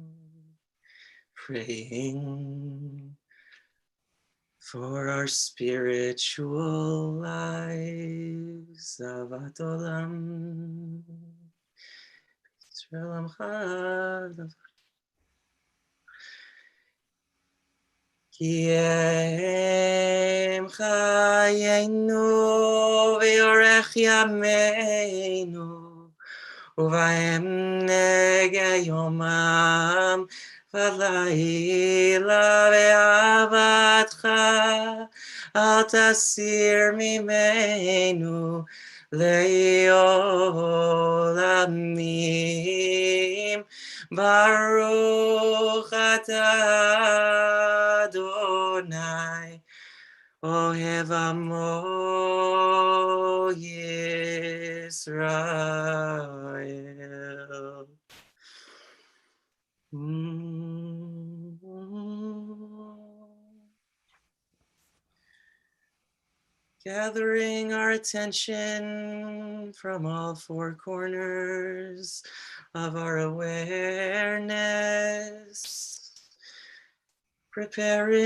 Praying for our spiritual lives. Ahavat Olam. Israel Amcha. Ki em chayenu v'yorech yameinu uvahem nege yomam v'layla ve'avatcha al tasir mimenu le'olamim Baruch atah Adonai Ohev Amo Yisrael. Gathering our attention from all four corners of our awareness, preparing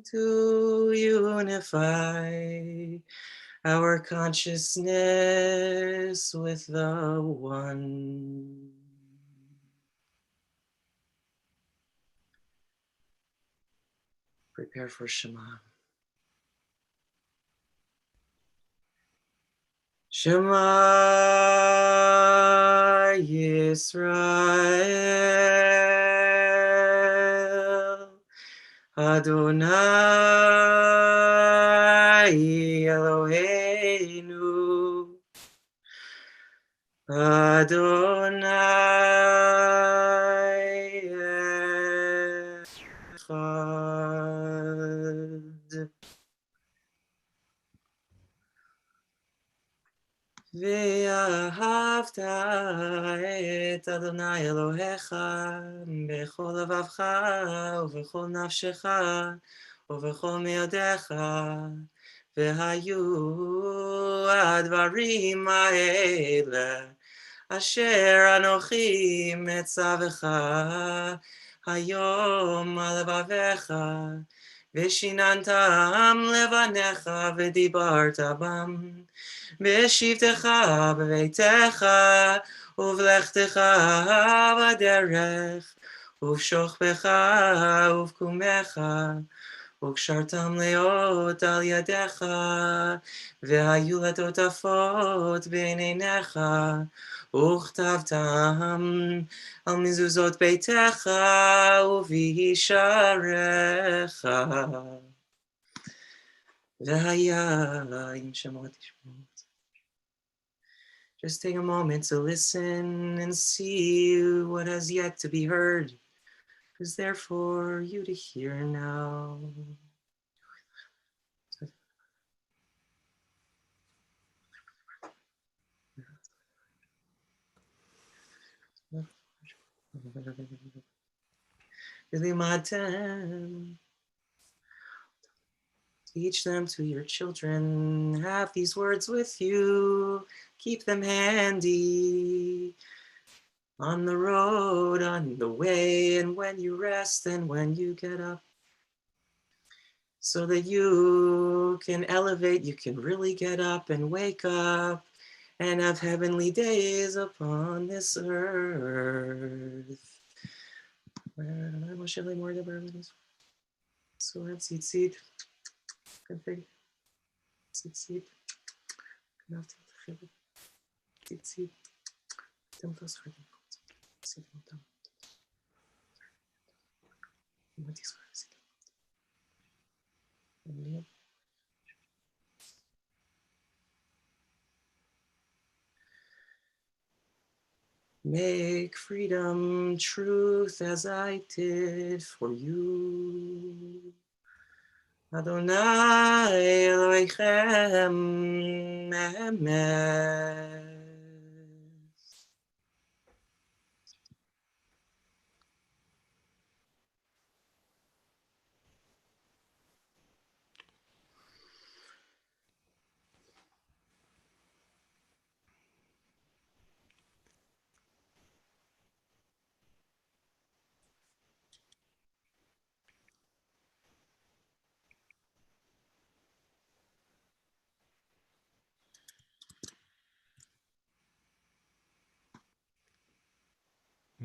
to unify our consciousness with the One. Prepare for Shema. Shema Yisrael, Adonai Eloheinu, Adonai Echad. ואהבת את אדוני אלוהיך בכל לבבך ובכל נפשך ובכל מאודיך והיו הדברים האלה אשר אנוכי מצווך היום על לבביך ושיננתם לבניך ודיברת בם בשבתך בביתך ובלכתך בדרך ובשוכבך ובקומך וקשרתם להיות על ידיך והיו לטוטפות בין עיניך וכתבתם על מזוזות ביתך ובישעריך והיה עם שמות תשמות. Just take a moment to listen and see what has yet to be heard is there for you to hear now. Teach them to your children. Have these words with you. Keep them handy. On the road, on the way, and when you rest and when you get up. So that you can elevate, you can really get up and wake up and have heavenly days upon this earth. make freedom truth as I did for you. Adonai Elohechem Emes.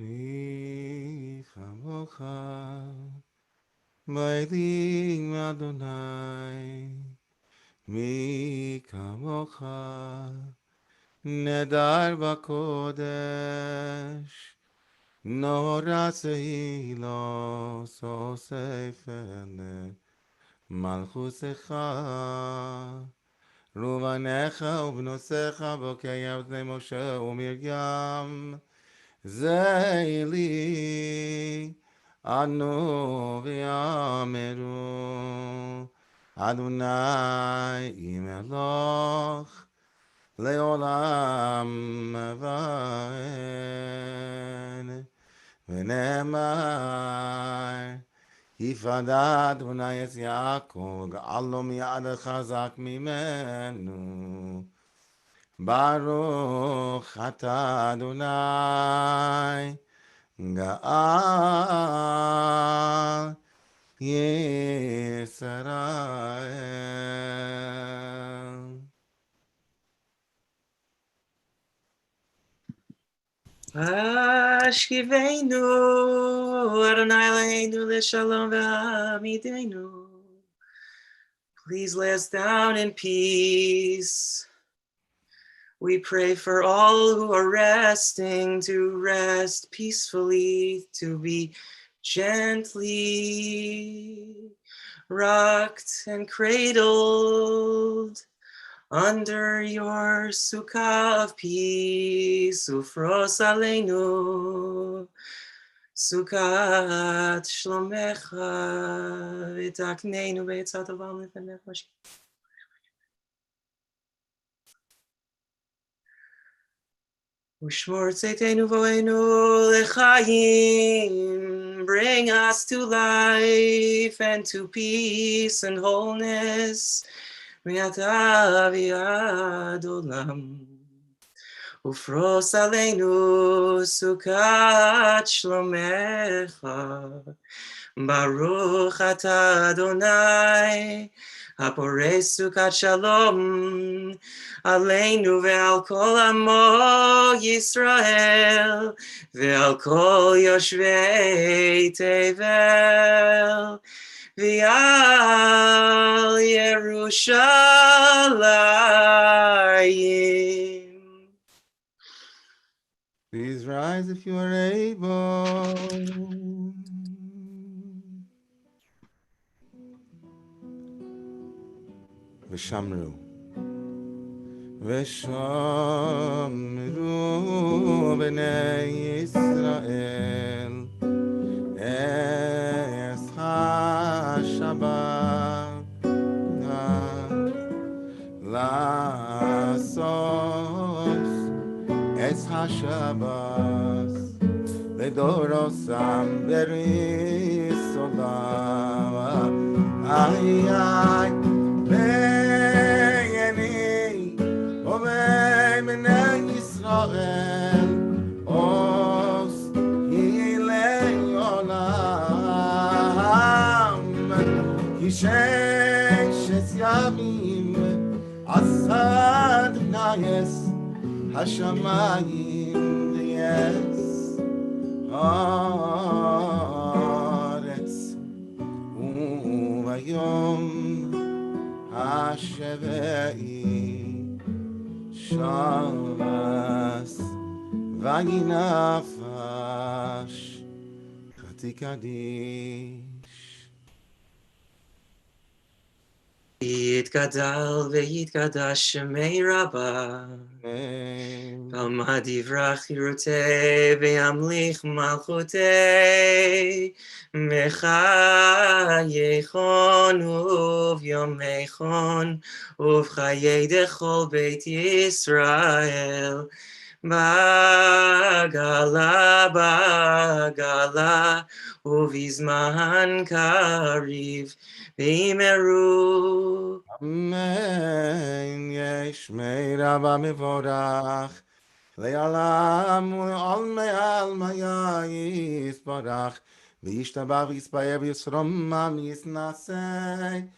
Mi chamocha, Vaydim Adonai, Mi kamocha, Nedar bakodesh, Nora seilo, so seifele, Malchusecha, Ruvanecha ubnosecha, Bokeyav Bnei Moshe uMiriam, Zeili, Anu v'yameru, Adonai imeloch, Leolam vaed, V'nemar, Yifada Adonai es Yaakov, Ga'alo miyad chazak mimenu, Baruch atah Adonai, Ga'al Yisrael. Ashkivenu Adonai Eloheinu l'shalom v'hamidenu. Please lay us down in peace. We pray for all who are resting to rest peacefully, to be gently rocked and cradled under your sukkah of peace. Ufros aleinu, sukkat shlomecha, v'takneinu b'etzat ovam lefanecha. Ushmor tzeiteinu vo'enu lechaim, bring us to life and to peace and wholeness. Mi'ata v'ad olam. Ufros aleinu sukkat shlomecha. Baruch atah Adonai, haporei sukkat shalom, aleinu ve'al kol amo Yisrael, ve'al kol yoshvei tevel, ve'al Yerushalayim. Please rise if you are able. V'shamru. V'shamru b'nei Yisrael es ha-Shabbat la'asos es ha-Shabbat לדורוסם בריס עולם איי איי בייני ובין בני ישראל עוז הילי עולם כי ששת ימים עשה אדוני השמיים ויש הארץ וביום השביעי שבס וינפש חצי קדיש. יתגדל ויתקדש שמי רבה. Amen. במה דברה חירותי וימליך מלכותי. בחייכון וביומייכון ובחיי דכל בית ישראל. בעגלה ובזמן קריב וימרו. Amen. Yeshmei Rabba Mevorach. Le'alam u'olmei almaya yisbarach. V'yishtabach v'yispayer v'yisrom v'yisnasei.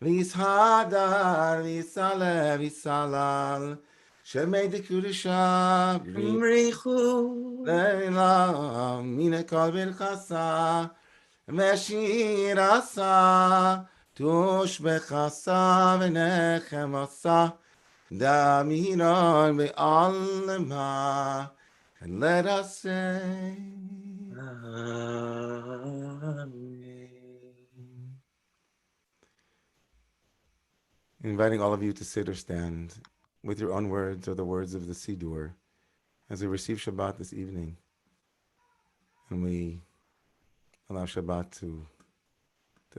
V'yishadar v'yisale v'yisalal. Shemei dekudisha אמריכו le'elam mine kol v'chasa. V'shir asa. Tush b'chasa v'nechem asa. Daminon be'alma, and let us say, Amen. inviting all of you to sit or stand with your own words or the words of the Siddur as we receive Shabbat this evening, and we allow Shabbat to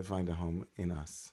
find a home in us.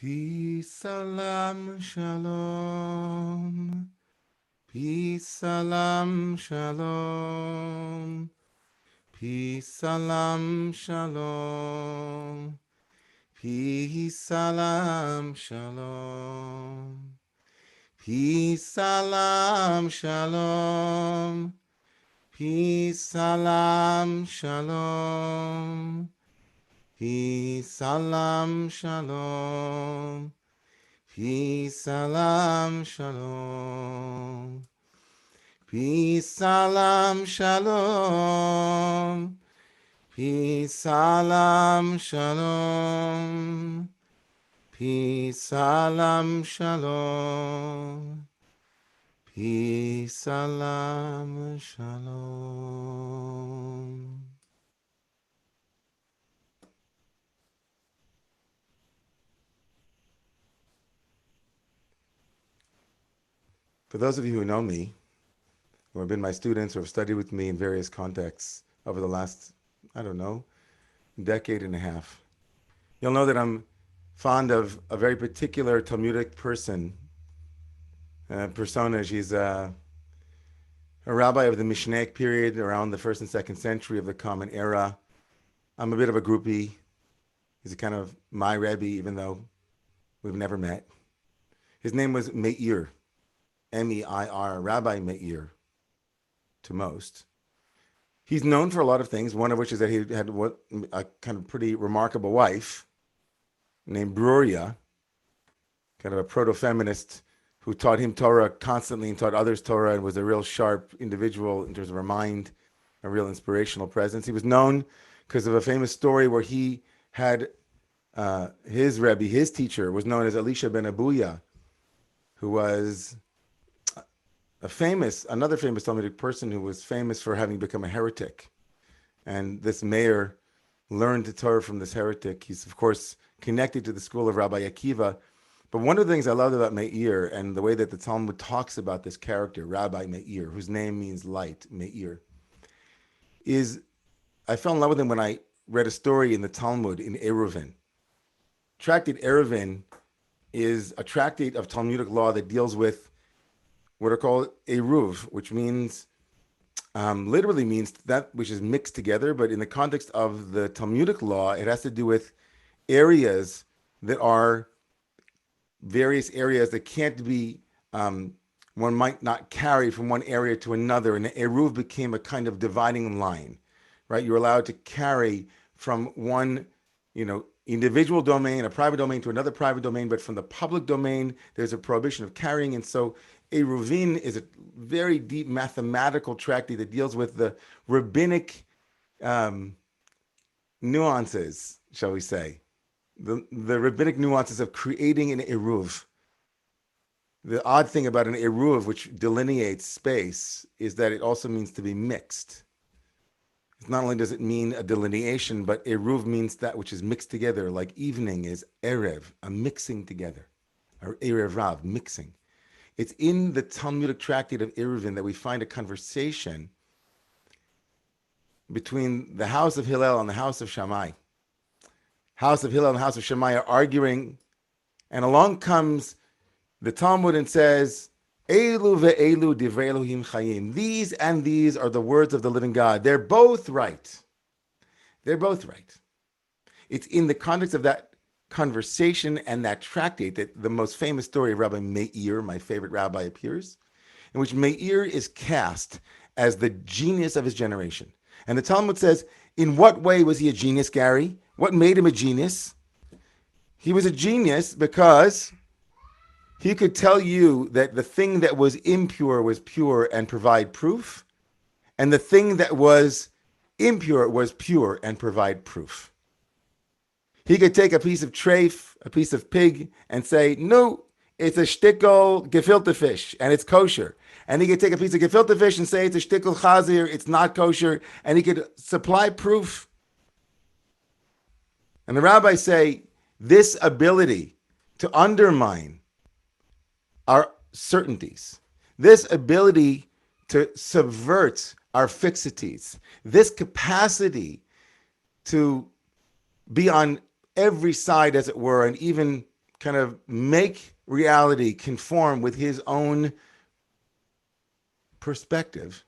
Peace, salam, shalom. Peace, salam, shalom. Peace, salam, shalom. Peace, salam, shalom. Peace, salam, shalom. Peace, salam, shalom. Peace, salam, shalom. Peace, salam, shalom. Peace, salam, shalom. Peace, salam, shalom. Peace, salam, shalom. Peace, salam, shalom. For those of you who know me, who have been my students or have studied with me in various contexts over the last, I don't know, decade and a half, you'll know that I'm fond of a very particular Talmudic persona. She's a rabbi of the Mishnaic period around the 1st and 2nd century of the Common Era. I'm a bit of a groupie. He's a kind of my Rebbe, even though we've never met. His name was Meir, M-E-I-R, Rabbi Meir, to most. He's known for a lot of things, one of which is that he had a kind of pretty remarkable wife named Bruria, kind of a proto-feminist who taught him Torah constantly and taught others Torah and was a real sharp individual in terms of her mind, a real inspirational presence. He was known because of a famous story where he had his Rebbe, his teacher, was known as Elisha ben Abuya, who was another famous Talmudic person who was famous for having become a heretic. And this mayor learned the Torah from this heretic. He's, of course, connected to the school of Rabbi Akiva. But one of the things I loved about Meir and the way that the Talmud talks about this character, Rabbi Meir, whose name means light, Meir, is I fell in love with him when I read a story in the Talmud in Eruvin. Tractate Eruvin is a tractate of Talmudic law that deals with what are called eruv, which means, literally means that which is mixed together, but in the context of the Talmudic law, it has to do with areas that are various areas that can't be, one might not carry from one area to another, and the eruv became a kind of dividing line, right? You're allowed to carry from one, individual domain, a private domain, to another private domain, but from the public domain, there's a prohibition of carrying, and so Eruvin is a very deep mathematical tractate that deals with the rabbinic nuances, shall we say, the rabbinic nuances of creating an eruv. The odd thing about an eruv, which delineates space, is that it also means to be mixed. Not only does it mean a delineation, but eruv means that which is mixed together, like evening is erev, a mixing together, or erev rav, mixing. It's in the Talmudic tractate of Eruvin that we find a conversation between the house of Hillel and the house of Shammai. House of Hillel and the house of Shammai are arguing, and along comes the Talmud and says, Elu ve'elu divrei Elohim chayim. These and these are the words of the living God. They're both right. They're both right. It's in the context of that conversation and that tractate that the most famous story of Rabbi Meir, my favorite rabbi, appears, in which Meir is cast as the genius of his generation. And the Talmud says, in what way was he a genius, Gary? What made him a genius? He was a genius because he could tell you that the thing that was impure was pure and provide proof, and the thing that was impure was pure and provide proof. He could take a piece of treif, a piece of pig, and say, no, it's a shtickel gefilte fish, and it's kosher. And he could take a piece of gefilte fish and say it's a shtickel chazir, it's not kosher, and he could supply proof. And the rabbis say, this ability to undermine our certainties, this ability to subvert our fixities, this capacity to be on every side, as it were, and even kind of make reality conform with his own perspective.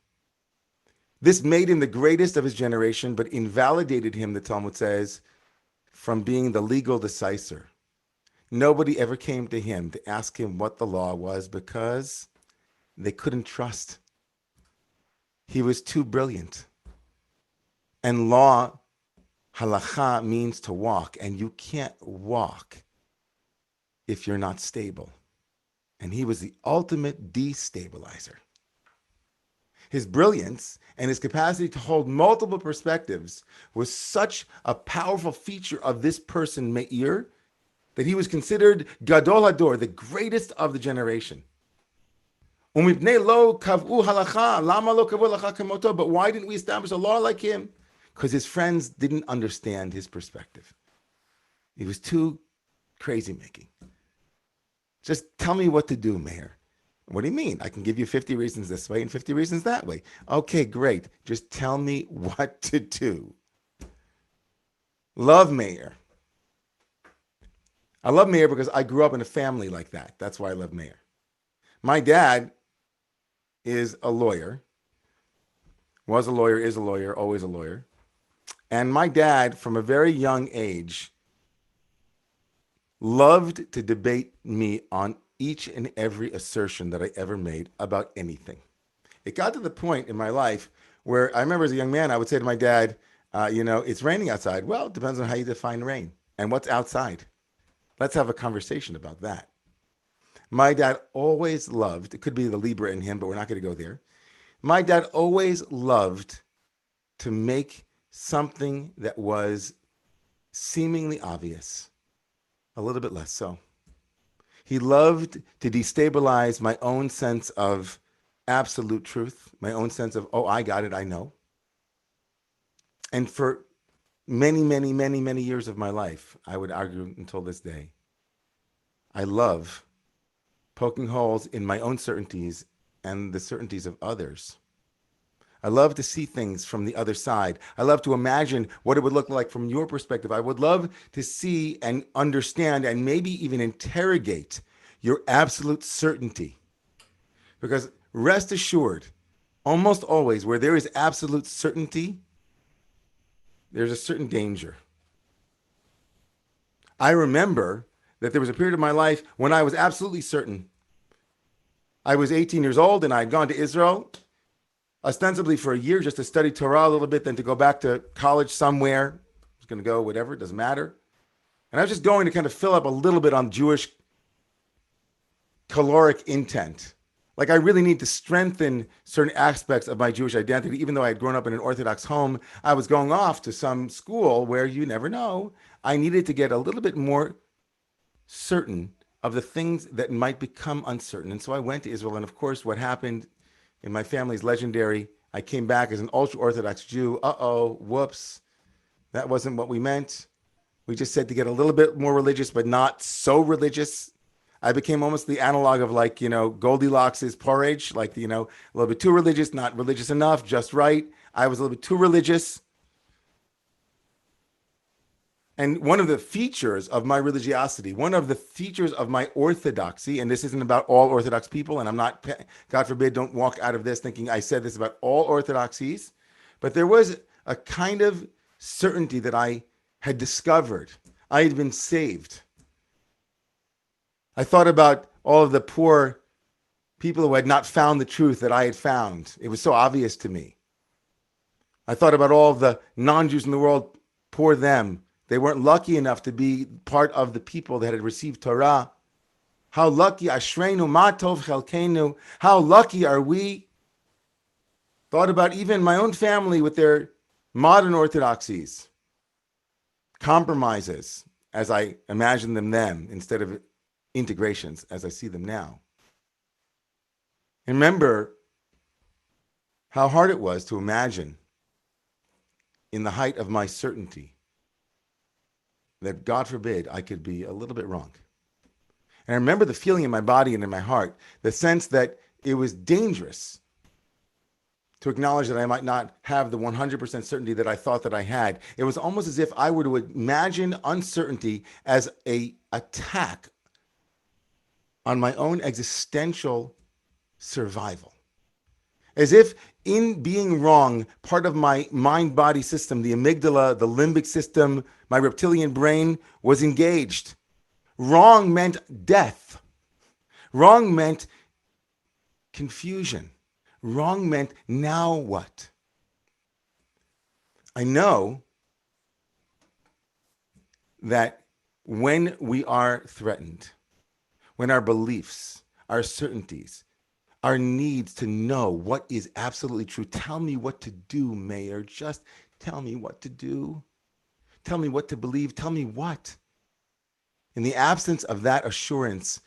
This made him the greatest of his generation, but invalidated him, the Talmud says, from being the legal decisor. Nobody ever came to him to ask him what the law was because they couldn't trust. He was too brilliant. And law, halacha, means to walk, and you can't walk if you're not stable. And he was the ultimate destabilizer. His brilliance and his capacity to hold multiple perspectives was such a powerful feature of this person, Meir, that he was considered Gadol Hador, the greatest of the generation. But why didn't we establish a law like him? Because his friends didn't understand his perspective. He was too crazy making. Just tell me what to do, Meir. What do you mean? I can give you 50 reasons this way and 50 reasons that way. Okay, great. Just tell me what to do. Love Meir. I love Meir because I grew up in a family like that. That's why I love Meir. My dad is a lawyer, was a lawyer, is a lawyer, always a lawyer. And my dad, from a very young age, loved to debate me on each and every assertion that I ever made about anything. It got to the point in my life where I remember as a young man, I would say to my dad, it's raining outside. Well, it depends on how you define rain and what's outside. Let's have a conversation about that. My dad always loved, it could be the Libra in him, but we're not going to go there. My dad always loved to make something that was seemingly obvious a little bit less so. He loved to destabilize my own sense of absolute truth, my own sense of, oh, I got it, I know. And for many, many, many, many years of my life, I would argue until this day, I love poking holes in my own certainties and the certainties of others. I love to see things from the other side. I love to imagine what it would look like from your perspective. I would love to see and understand and maybe even interrogate your absolute certainty. Because rest assured, almost always where there is absolute certainty, there's a certain danger. I remember that there was a period of my life when I was absolutely certain. I was 18 years old and I had gone to Israel ostensibly for a year just to study Torah a little bit, then to go back to college somewhere. I was going to go, whatever, it doesn't matter. And I was just going to kind of fill up a little bit on Jewish caloric intent. Like I really need to strengthen certain aspects of my Jewish identity. Even though I had grown up in an Orthodox home, I was going off to some school where you never know. I needed to get a little bit more certain of the things that might become uncertain. And so I went to Israel. And of course, what happened in my family is legendary. I came back as an ultra-Orthodox Jew. Whoops. That wasn't what we meant. We just said to get a little bit more religious, but not so religious. I became almost the analog of Goldilocks' porridge, a little bit too religious, not religious enough, just right. I was a little bit too religious. And one of the features of my religiosity, one of the features of my orthodoxy, and this isn't about all Orthodox people, and I'm not, God forbid, don't walk out of this thinking I said this about all orthodoxies, but there was a kind of certainty that I had discovered. I had been saved. I thought about all of the poor people who had not found the truth that I had found. It was so obvious to me. I thought about all of the non-Jews in the world, poor them. They weren't lucky enough to be part of the people that had received Torah. How lucky, Ashreinu, Ma Tov Chelkeinu. How lucky are we? Thought about even my own family with their modern orthodoxies, compromises, as I imagined them then, instead of integrations as I see them now. And remember how hard it was to imagine in the height of my certainty that, God forbid, I could be a little bit wrong. And I remember the feeling in my body and in my heart, the sense that it was dangerous to acknowledge that I might not have the 100% certainty that I thought that I had. It was almost as if I were to imagine uncertainty as an attack on my own existential survival. As if in being wrong, part of my mind-body system, the amygdala, the limbic system, my reptilian brain was engaged. Wrong meant death. Wrong meant confusion. Wrong meant now what? I know that when we are threatened, when our beliefs, our certainties, our needs to know what is absolutely true, tell me what to do, Mayor, just tell me what to do. Tell me what to believe, tell me what. In the absence of that assurance,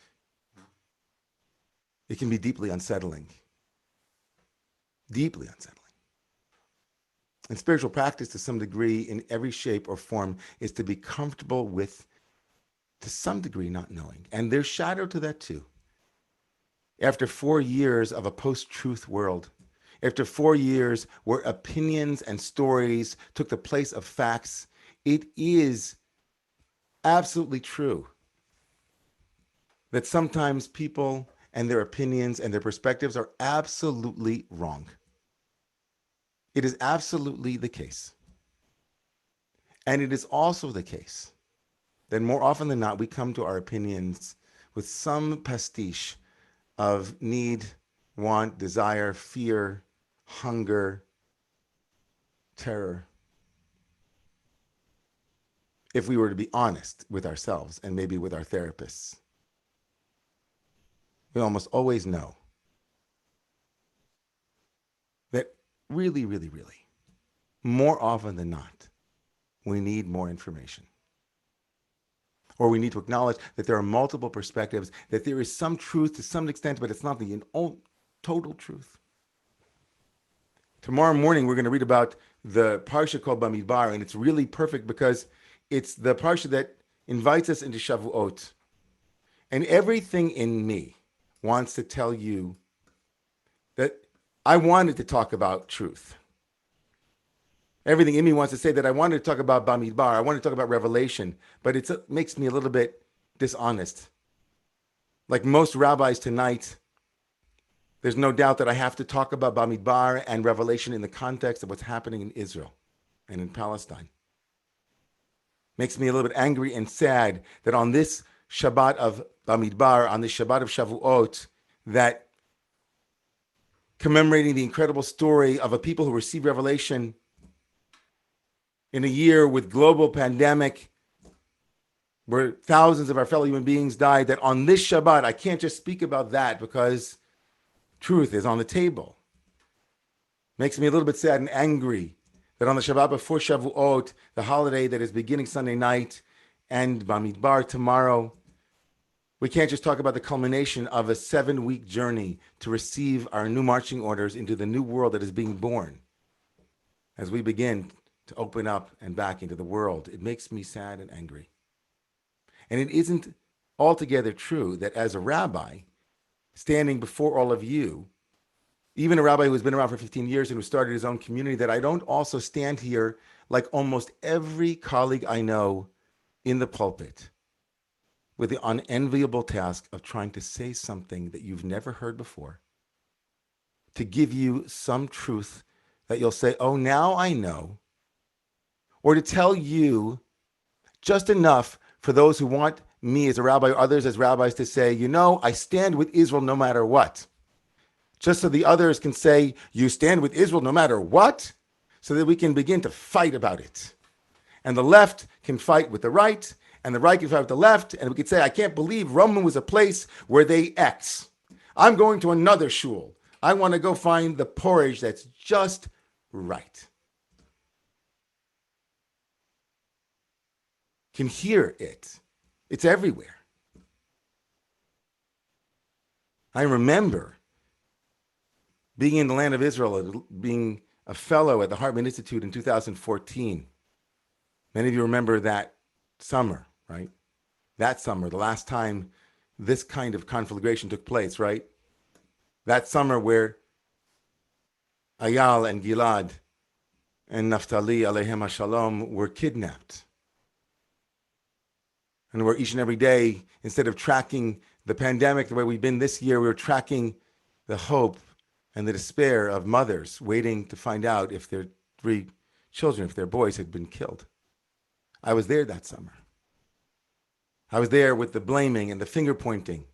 it can be deeply unsettling. Deeply unsettling. And spiritual practice, to some degree, in every shape or form, is to be comfortable with, to some degree, not knowing. And there's shadow to that too. After 4 years of a post-truth world, after 4 years where opinions and stories took the place of facts, it is absolutely true that sometimes people and their opinions and their perspectives are absolutely wrong. It is absolutely the case. And it is also the case that more often than not, we come to our opinions with some pastiche of need, want, desire, fear, hunger, terror. If we were to be honest with ourselves and maybe with our therapists, we almost always know that really, really, really, more often than not, we need more information. Or we need to acknowledge that there are multiple perspectives, that there is some truth to some extent, but it's not the total truth. Tomorrow morning, we're going to read about the parsha called Bamidbar, and it's really perfect because it's the parsha that invites us into Shavuot. And everything in me wants to tell you that I wanted to talk about truth. Everything in me wants to say that I wanted to talk about Bamidbar, I want to talk about Revelation, but it makes me a little bit dishonest. Like most rabbis tonight, there's no doubt that I have to talk about Bamidbar and Revelation in the context of what's happening in Israel and in Palestine. Makes me a little bit angry and sad that on this Shabbat of Bamidbar, on this Shabbat of Shavuot, that commemorating the incredible story of a people who received revelation in a year with global pandemic, where thousands of our fellow human beings died, that on this Shabbat, I can't just speak about that because truth is on the table. Makes me a little bit sad and angry that on the Shabbat before Shavuot, the holiday that is beginning Sunday night, and Bamidbar tomorrow, we can't just talk about the culmination of a 7-week journey to receive our new marching orders into the new world that is being born as we begin to open up and back into the world. It makes me sad and angry. And it isn't altogether true that as a rabbi, standing before all of you, even a rabbi who's been around for 15 years and who started his own community, that I don't also stand here like almost every colleague I know in the pulpit with the unenviable task of trying to say something that you've never heard before, to give you some truth that you'll say, oh, now I know, or to tell you just enough for those who want me as a rabbi or others as rabbis to say, you know, I stand with Israel no matter what. Just so the others can say, you stand with Israel no matter what, so that we can begin to fight about it. And the left can fight with the right, and the right can fight with the left, and we could say, I can't believe Romemu was a place where they X. I'm going to another shul. I want to go find the porridge that's just right. Can hear it. It's everywhere. I remember being in the land of Israel, being a fellow at the Hartman Institute in 2014. Many of you remember that summer, right? That summer, the last time this kind of conflagration took place, right? That summer where Ayal and Gilad and Naphtali, aleihem hashalom, were kidnapped. And where each and every day, instead of tracking the pandemic, the way we've been this year, we were tracking the hope and the despair of mothers waiting to find out if their 3 children, if their boys had been killed. I was there that summer. I was there with the blaming and the finger pointing.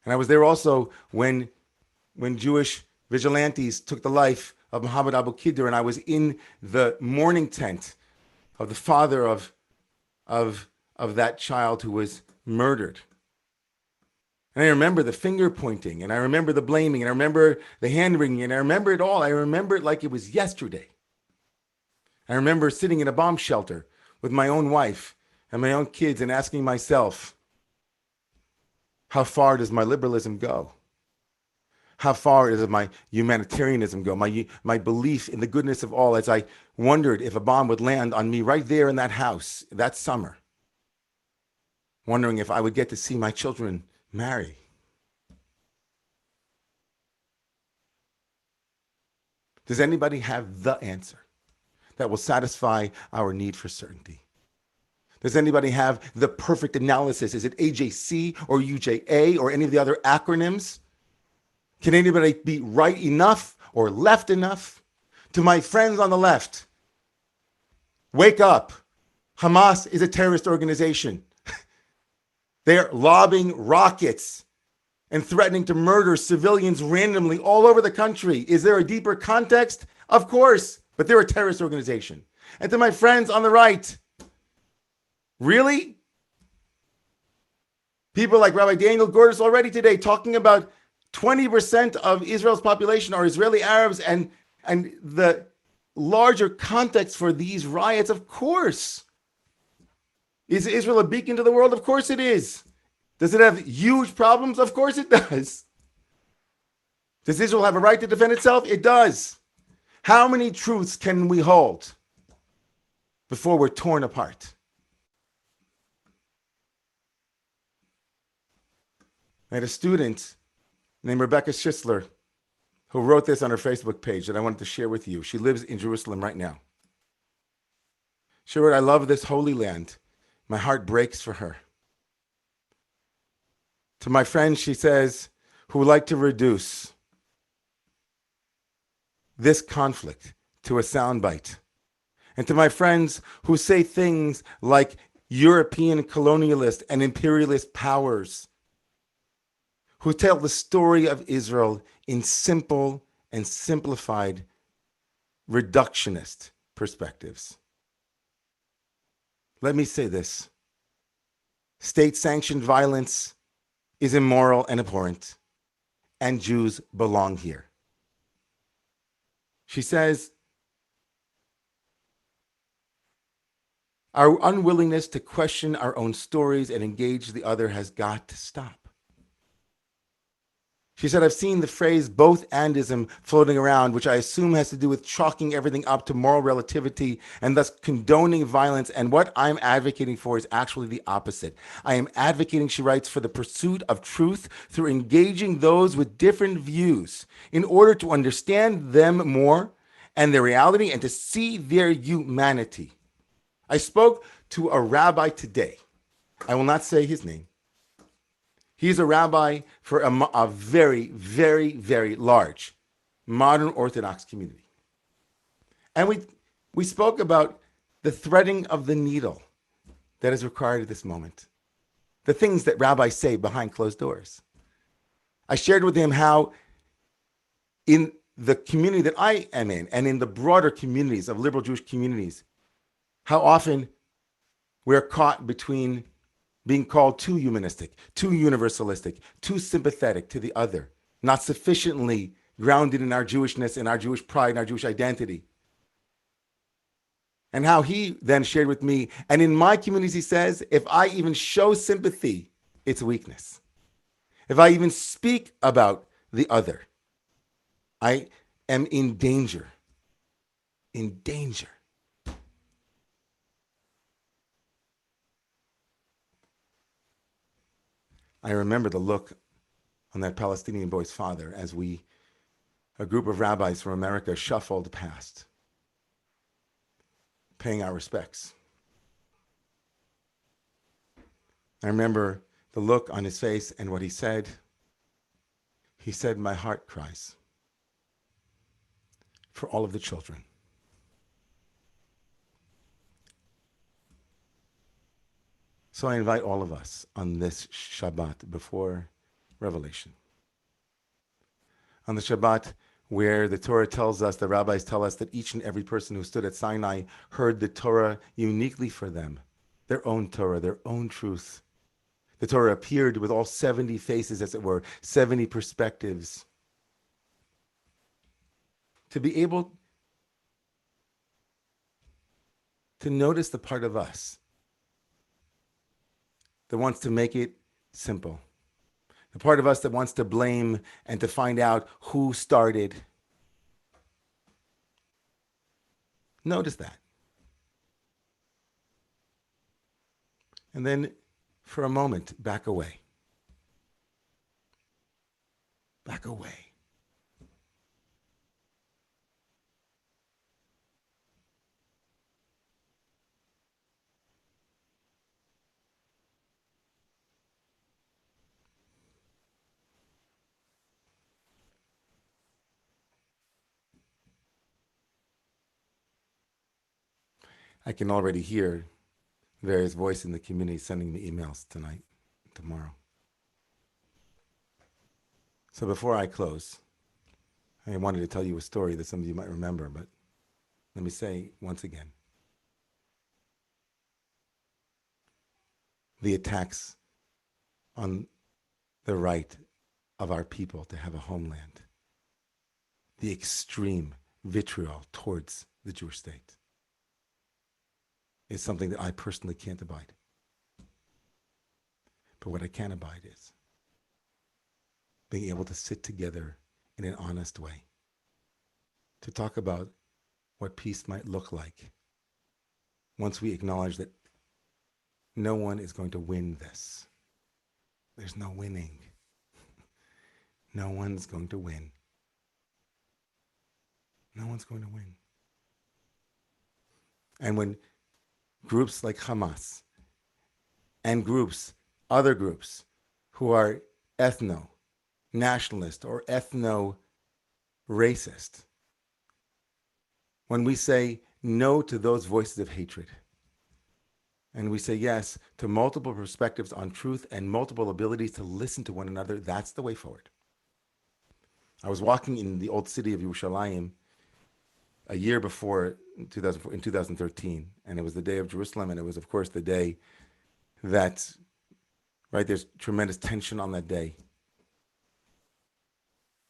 And I was there also when Jewish vigilantes took the life of Muhammad Abu Khidr, and I was in the mourning tent of the father of that child who was murdered. And I remember the finger pointing, and I remember the blaming, and I remember the hand wringing, and I remember it all. I remember it like it was yesterday. I remember sitting in a bomb shelter with my own wife and my own kids and asking myself, how far does my liberalism go? How far does my humanitarianism go? My belief in the goodness of all, as I wondered if a bomb would land on me right there in that house that summer, wondering if I would get to see my children marry. Does anybody have the answer that will satisfy our need for certainty? Does anybody have the perfect analysis? Is it AJC or UJA or any of the other acronyms? Can anybody be right enough or left enough? To my friends on the left, wake up. Hamas is a terrorist organization. They're lobbing rockets and threatening to murder civilians randomly all over the country. Is there a deeper context? Of course, but they're a terrorist organization. And to my friends on the right, really? People like Rabbi Daniel Gordis already today talking about 20% of Israel's population are Israeli Arabs, and the larger context for these riots, of course. Is Israel a beacon to the world? Of course it is. Does it have huge problems? Of course it does. Does Israel have a right to defend itself? It does. How many truths can we hold before we're torn apart? I had a student named Rebecca Schisler who wrote this on her Facebook page that I wanted to share with you. She lives in Jerusalem right now. She wrote, I love this holy land. My heart breaks for her. To my friends, she says, who like to reduce this conflict to a soundbite. And to my friends who say things like European colonialist and imperialist powers, who tell the story of Israel in simple and simplified reductionist perspectives. Let me say this. State-sanctioned violence is immoral and abhorrent, and Jews belong here. She says, our unwillingness to question our own stories and engage the other has got to stop. She said, I've seen the phrase both-andism floating around, which I assume has to do with chalking everything up to moral relativity and thus condoning violence. And what I'm advocating for is actually the opposite. I am advocating, she writes, for the pursuit of truth through engaging those with different views in order to understand them more and their reality and to see their humanity. I spoke to a rabbi today. I will not say his name. He's a rabbi for a very, very, very large modern Orthodox community. And we spoke about the threading of the needle that is required at this moment, the things that rabbis say behind closed doors. I shared with him how in the community that I am in and in the broader communities of liberal Jewish communities, how often we're caught between being called too humanistic, too universalistic, too sympathetic to the other, not sufficiently grounded in our Jewishness and our Jewish pride and our Jewish identity. And how he then shared with me, and in my communities, he says, if I even show sympathy, it's weakness. If I even speak about the other, I am in danger. In danger. I remember the look on that Palestinian boy's father as a group of rabbis from America, shuffled past, paying our respects. I remember the look on his face and what he said, my heart cries for all of the children. So I invite all of us on this Shabbat before Revelation. On the Shabbat where the Torah tells us, the rabbis tell us that each and every person who stood at Sinai heard the Torah uniquely for them, their own Torah, their own truth. The Torah appeared with all 70 faces, as it were, 70 perspectives. To be able to notice the part of us that wants to make it simple. The part of us that wants to blame and to find out who started. Notice that. And then for a moment, back away. Back away. I can already hear various voices in the community sending me emails tonight, tomorrow. So before I close, I wanted to tell you a story that some of you might remember, but let me say once again, the attacks on the right of our people to have a homeland, the extreme vitriol towards the Jewish state, is something that I personally can't abide. But what I can abide is being able to sit together in an honest way to talk about what peace might look like once we acknowledge that no one is going to win this. There's no winning. No one's going to win. No one's going to win. And when groups like Hamas and other groups who are ethno-nationalist or ethno-racist, when we say no to those voices of hatred, and we say yes to multiple perspectives on truth and multiple abilities to listen to one another, that's the way forward. I was walking in the old city of Yerushalayim a year before, in 2013, and it was the day of Jerusalem, and it was, of course, the day that, right, there's tremendous tension on that day.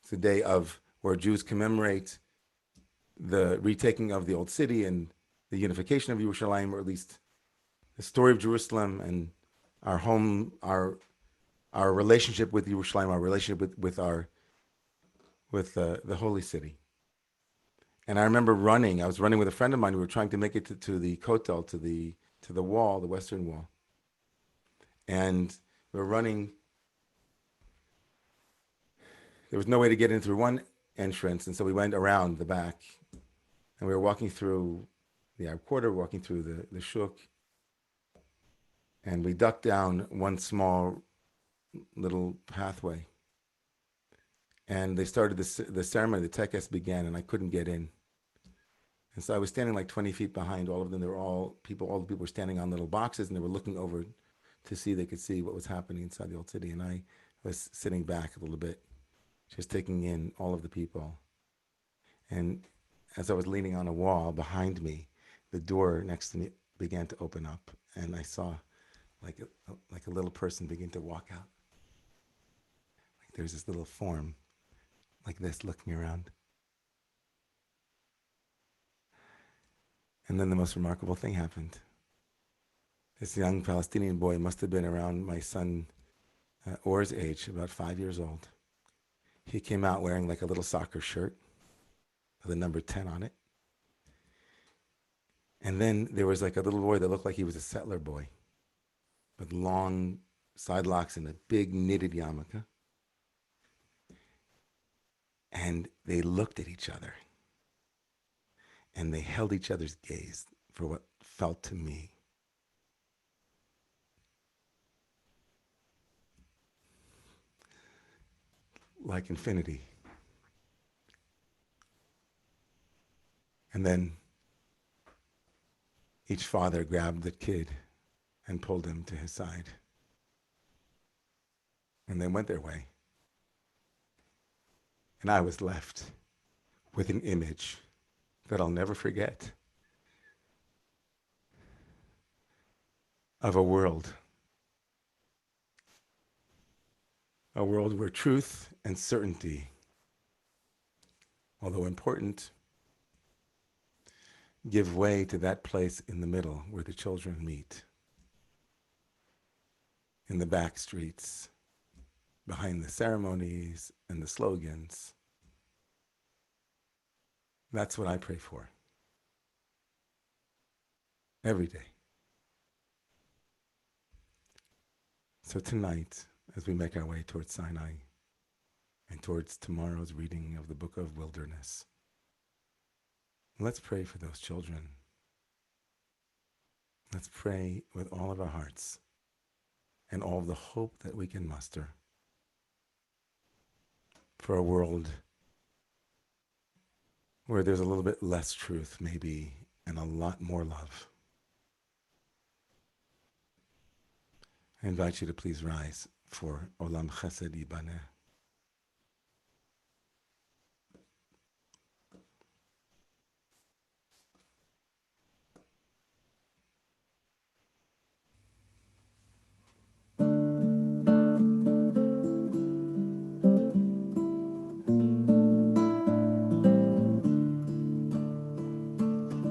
It's the day of where Jews commemorate the retaking of the old city and the unification of Yerushalayim, or at least the story of Jerusalem and our home, our relationship with Yerushalayim, our relationship with the holy city. And I remember running. I was running with a friend of mine. We were trying to make it to the Kotel, to the wall, the Western Wall. And we were running. There was no way to get in through one entrance, and so we went around the back. And we were walking through the Arab Quarter, walking through the Shuk. And we ducked down one small little pathway. And they started the ceremony, the tekes began, and I couldn't get in. And so I was standing like 20 feet behind all of them. They were all the people were standing on little boxes, and they were looking over to see, they could see what was happening inside the old city. And I was sitting back a little bit, just taking in all of the people. And as I was leaning on a wall behind me, the door next to me began to open up, and I saw like a little person begin to walk out. Like there's this little form like this, looking around. And then the most remarkable thing happened. This young Palestinian boy must have been around my son Or's age, about 5 years old. He came out wearing like a little soccer shirt with a number 10 on it. And then there was like a little boy that looked like he was a settler boy, with long side locks and a big knitted yarmulke. And they looked at each other. And they held each other's gaze for what felt to me like infinity. And then each father grabbed the kid and pulled him to his side. And they went their way. And I was left with an image that I'll never forget of a world where truth and certainty, although important, give way to that place in the middle where the children meet, in the back streets, behind the ceremonies and the slogans. That's what I pray for every day. So tonight, as we make our way towards Sinai and towards tomorrow's reading of the Book of Wilderness, let's pray for those children. Let's pray with all of our hearts and all of the hope that we can muster for a world where there's a little bit less truth, maybe, and a lot more love. I invite you to please rise for Olam Chesed Yibaneh.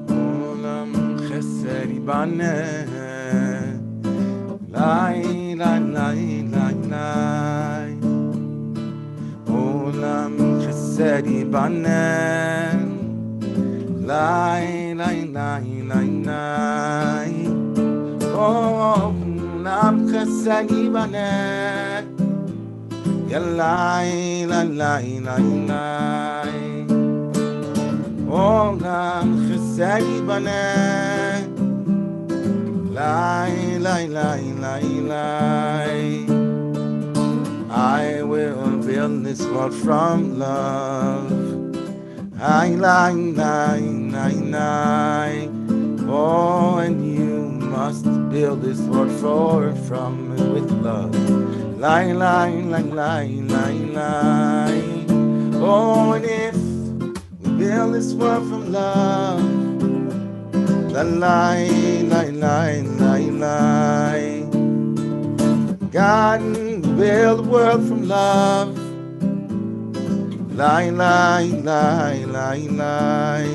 Olam Chesed Yibaneh. Lai, lai, lai, lai, lai. Olam Chesed Yibaneh. Lai, lai, lai, lai, lai. Olam Chesed Yibaneh. Ya lai, lai, lai, lai, lai. Olam Chesed Yibaneh. Lai, lai, lai, lai, lai. I will build this world from love. Lai, lai, lai, lai, lai. Oh, and you must build this world from and with love. Lai, lai, lai, lai, lai, lai. Oh, and if we build this world from love, la, lai, lai, lai, lai, lai. God build the world from love. Lai, lai, lai, lai, lai.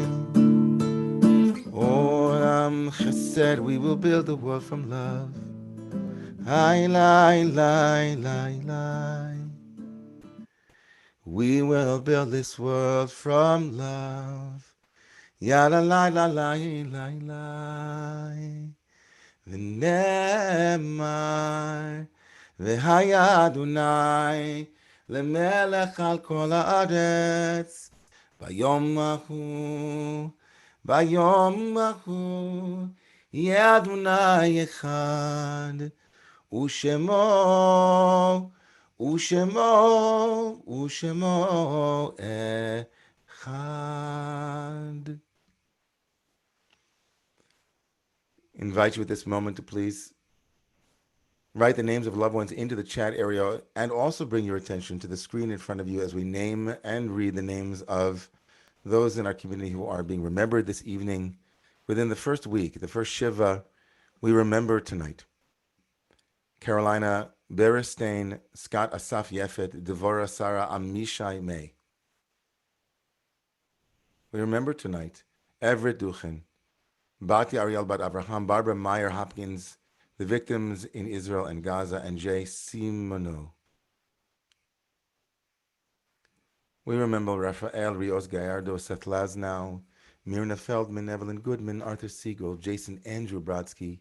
Olam Chesed, we will build the world from love. Lai, lai, lai, lai, lai. We will build this world from love. Ya la la la la la la. V'nemar v'haya Adonai lemelech al kol haaretz bayom ahu yeh Adonai echad u'shemo echad. Invite you at this moment to please write the names of loved ones into the chat area and also bring your attention to the screen in front of you as we name and read the names of those in our community who are being remembered this evening. Within the first week, the first Shiva, we remember tonight Carolina Beristain, Scott Asaf Yefet, Devorah Sarah Amishai May. We remember tonight Everett Duchen, Bati Ariel Bat Abraham, Barbara Meyer Hopkins, the victims in Israel and Gaza, and Jay Simoneau. We remember Rafael Rios Gallardo, Seth Lasnow, Myrna Feldman, Evelyn Goodman, Arthur Siegel, Jason Andrew Brodsky,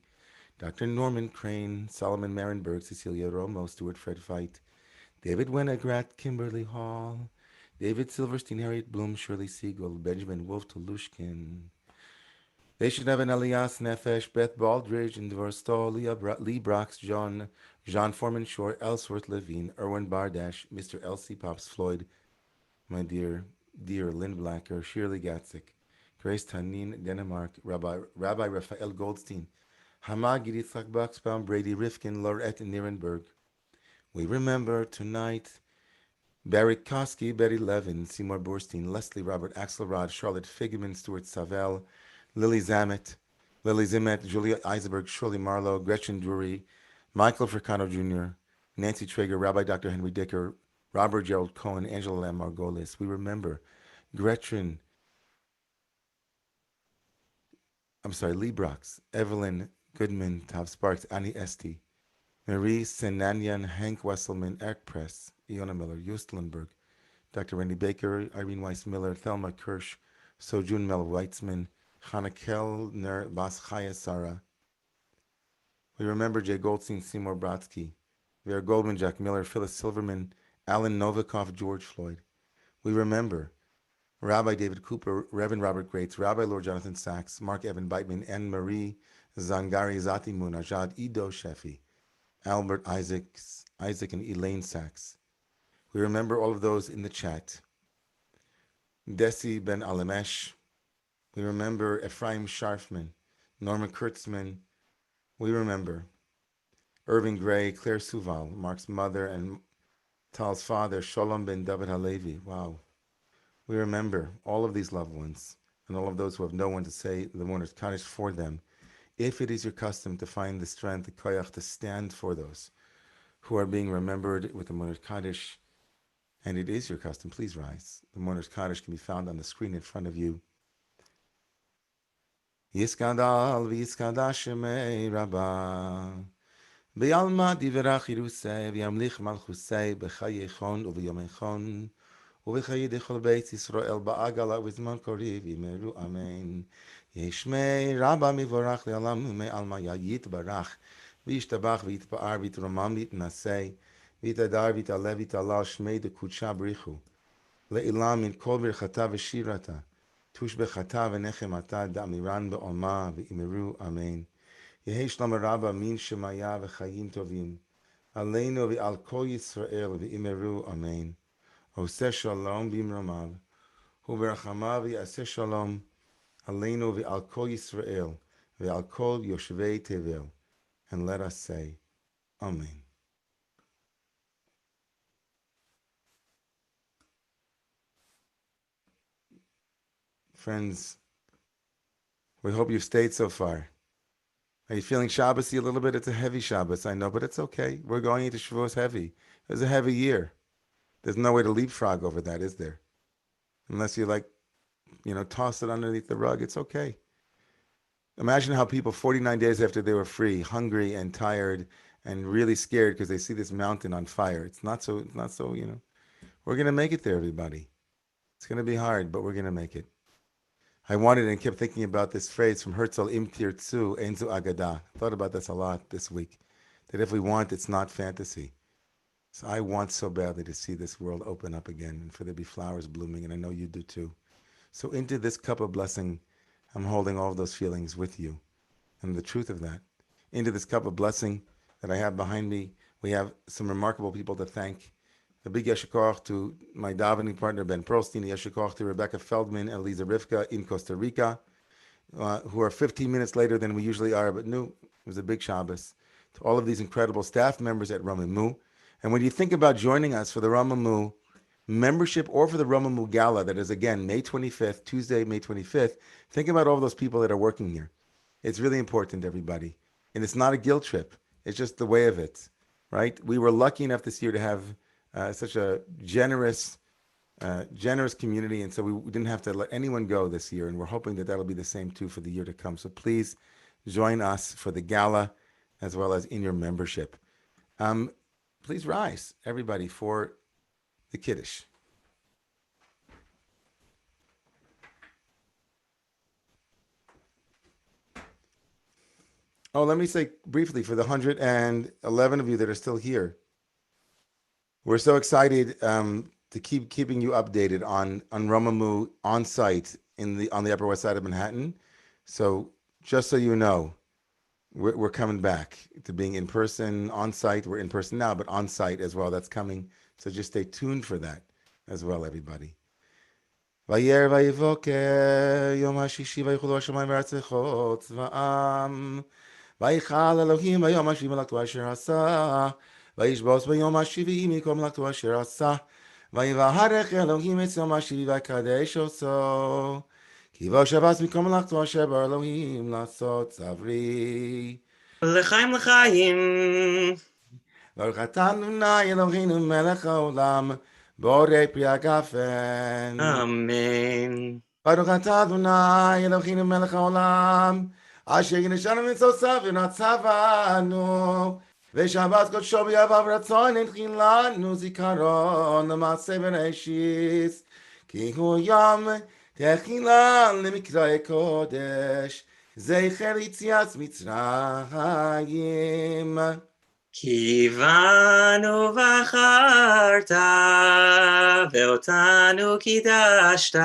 Dr. Norman Crane, Solomon Marenberg, Cecilia Romo, Stuart Fred Feit, David Winograd, Kimberly Hall, David Silverstein, Harriet Bloom, Shirley Siegel, Benjamin Wolf Tolushkin, Evan Elias Nefesh, Beth Baldridge, and Dvorstol, Lee Brox, John Foreman Short, Ellsworth Levine, Erwin Bardash, Mr. Elsie Pops Floyd, my dear Lynn Blacker, Shirley Gatzik, Grace Tanin, Denmark, Rabbi Raphael Goldstein, Hamad Yitzchak Buxbaum, Brady Rifkin, Lorette Nierenberg. We remember tonight Barry Kosky, Betty Levin, Seymour Borstein, Leslie Robert Axelrod, Charlotte Figgeman, Stuart Savell, Lily Zimet, Julia Eisenberg, Shirley Marlowe, Gretchen Drury, Michael Fricano Jr., Nancy Traeger, Rabbi Dr. Henry Dicker, Robert Gerald Cohen, Angela Lam Margolis. We remember Lee Brox, Evelyn Goodman, Tav Sparks, Annie Esty, Marie Senanyan, Hank Wesselman, Eric Press, Iona Miller, Joost Lundberg, Dr. Randy Baker, Irene Weiss Miller, Thelma Kirsch, Sojun Mel Weitzman, Hannah Kellner, Bas Chaya Sarah. We remember Jay Goldstein, Seymour Brodsky, Vera Goldman, Jack Miller, Phyllis Silverman, Alan Novikov, George Floyd. We remember Rabbi David Cooper, Reverend Robert Grates, Rabbi Lord Jonathan Sachs, Mark Evan Beitman, Anne Marie Zangari Zati Munajad, Ido Shefi, Albert Isaac and Elaine Sachs. We remember all of those in the chat. Desi Ben Alemesh. We remember Ephraim Sharfman, Norma Kurtzman. We remember Irving Gray, Claire Suval, Mark's mother and Tal's father, Sholom Ben David Halevi. Wow. We remember all of these loved ones and all of those who have no one to say the mourner's Kaddish for them. If it is your custom to find the strength, the koyach, to stand for those who are being remembered with the mourner's Kaddish, and it is your custom, please rise. The mourner's Kaddish can be found on the screen in front of you. Yiskadal v'yiskadash shemei Rabbah. B'yalma divrach Yerusei v'yamlich malchusei b'chayechon u'v'yomechon ובחיי דכל בית ישראל בעגלה ובזמן קריב יאמרו אמן. ישמי רבה מבורך לעולם ומעלמא יתברך וישתבח ויתפאר ויתרומם ויתנשא ויתהדר ויתעלה ויתעלה שמי דקודשה בריחו לעילם מן כל ברכתה ושירתה תושבחתה ונחמתה דאמירן בעולמה ויאמרו אמן. יהי שלום רבה מן שמיה וחיים טובים עלינו ועל כל ישראל ויאמרו אמן. עושה שלום במרומיו, וברחמיו יעשה שלום עלינו ועל כל ישראל ועל כל יושבי תבל. And let us say, Amen. Friends, we hope you've stayed so far. Are you feeling Shabbos-y a little bit? It's a heavy Shabbos, I know, but it's okay. We're going into Shavuos heavy. It was a heavy year. There's no way to leapfrog over that, is there? Unless you toss it underneath the rug, it's okay. Imagine how people 49 days after they were free, hungry and tired and really scared because they see this mountain on fire. It's not so, we're going to make it there, everybody. It's going to be hard, but we're going to make it. I wanted and kept thinking about this phrase from Herzl, Im tirtzu, enzu agada. I thought about this a lot this week, that if we want, it's not fantasy. So I want so badly to see this world open up again and for there to be flowers blooming, and I know you do too. So into this cup of blessing, I'm holding all of those feelings with you and the truth of that. Into this cup of blessing that I have behind me, we have some remarkable people to thank. A big yeshikoch to my davening partner, Ben Perlstein, yeshikoch to Rebecca Feldman and Lisa Rivka in Costa Rica, who are 15 minutes later than we usually are, but it was a big Shabbos. To all of these incredible staff members at Romemu. And when you think about joining us for the Romemu membership or for the Romemu Gala, that is again May 25th, Tuesday, May 25th, think about all those people that are working here. It's really important, everybody. And it's not a guilt trip. It's just the way of it, right? We were lucky enough this year to have such a generous community, and so we didn't have to let anyone go this year, and we're hoping that that'll be the same too for the year to come. So please join us for the Gala as well as in your membership. Please rise, everybody, for the Kaddish. Oh, let me say briefly for the 111 of you that are still here, we're so excited to keeping you updated on Romemu on site on the Upper West Side of Manhattan. So just so you know, we're coming back to being in person, on site. We're in person now, but on site as well. That's coming. So just stay tuned for that as well, everybody. וירא ויבוקר יום השישי ויחולו השמיים וארץ וכל צבאם ויכל אלוהים ביום השביעי מלאכתו אשר עשה וישבוס ביום השביעי מכל מלאכתו אשר עשה ויברך אלוהים את יום השביעי ויקדש אותו כי בו שבס מכל מלאכתו אשר ברא אלוהים לעשות צברי לחיים לחיים. ברוך אתה אדוני אלוהינו מלך העולם בורא פרי הגפן אמן. ברוך אתה אדוני אלוהינו מלך העולם אשר ינשנו מצוותיו ונצוונו ושבת קודשו ביבב רצון הנחיל לנו זיכרון למעשה בראשית כי הוא יום תחילה למקראי קודש זכר יציאת מצרים כי בנו בחרת ואותנו קידשת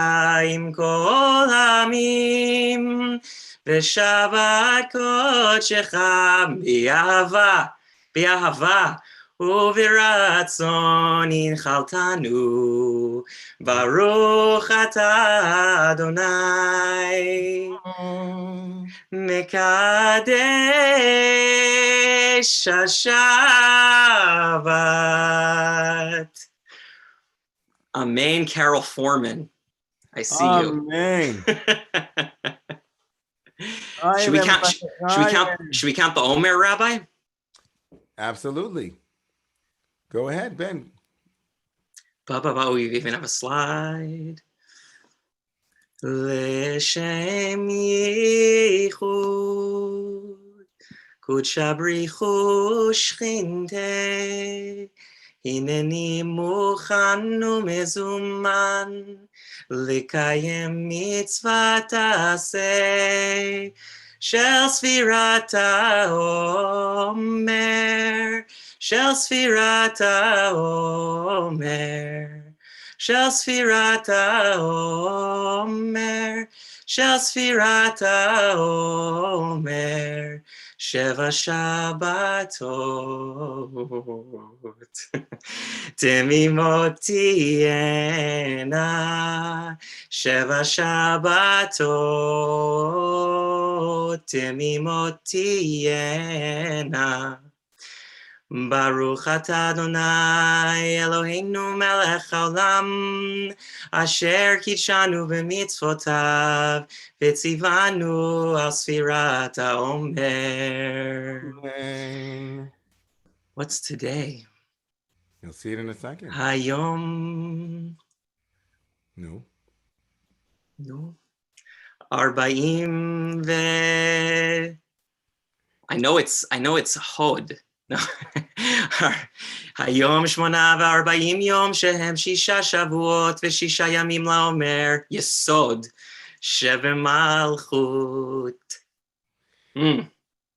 עם כל העמים ושבת קודשך באהבה וברצון הנחלתנו ברוך אתה אדוני מקדש השבת. Amen, Carol Foreman. I see you. Amen. Should we count the Omer, Rabbi? Absolutely. Go ahead, Ben. We even have a slide. Leshem yichud קודשא בריחו שכינתה, הנני מוכן ומזומן, לקיים מצוות עשה, של ספירת העומר, של ספירת העומר, של ספירת העומר, של ספירת העומר, 7 שבתות, תמימות תהיינה, 7 שבתות, תמימות תהיינה. ברוך אתה אדוני אלוהינו מלך העולם, אשר קידשנו במצוותיו, וציוונו על ספירת העומר. What's today? You'll see it in a second. היום. No. No. 40 ו... I know it's hod. No. היום 48 יום שהם 6 שבועות ו6 ימים לעומר, יסוד שבמלכות.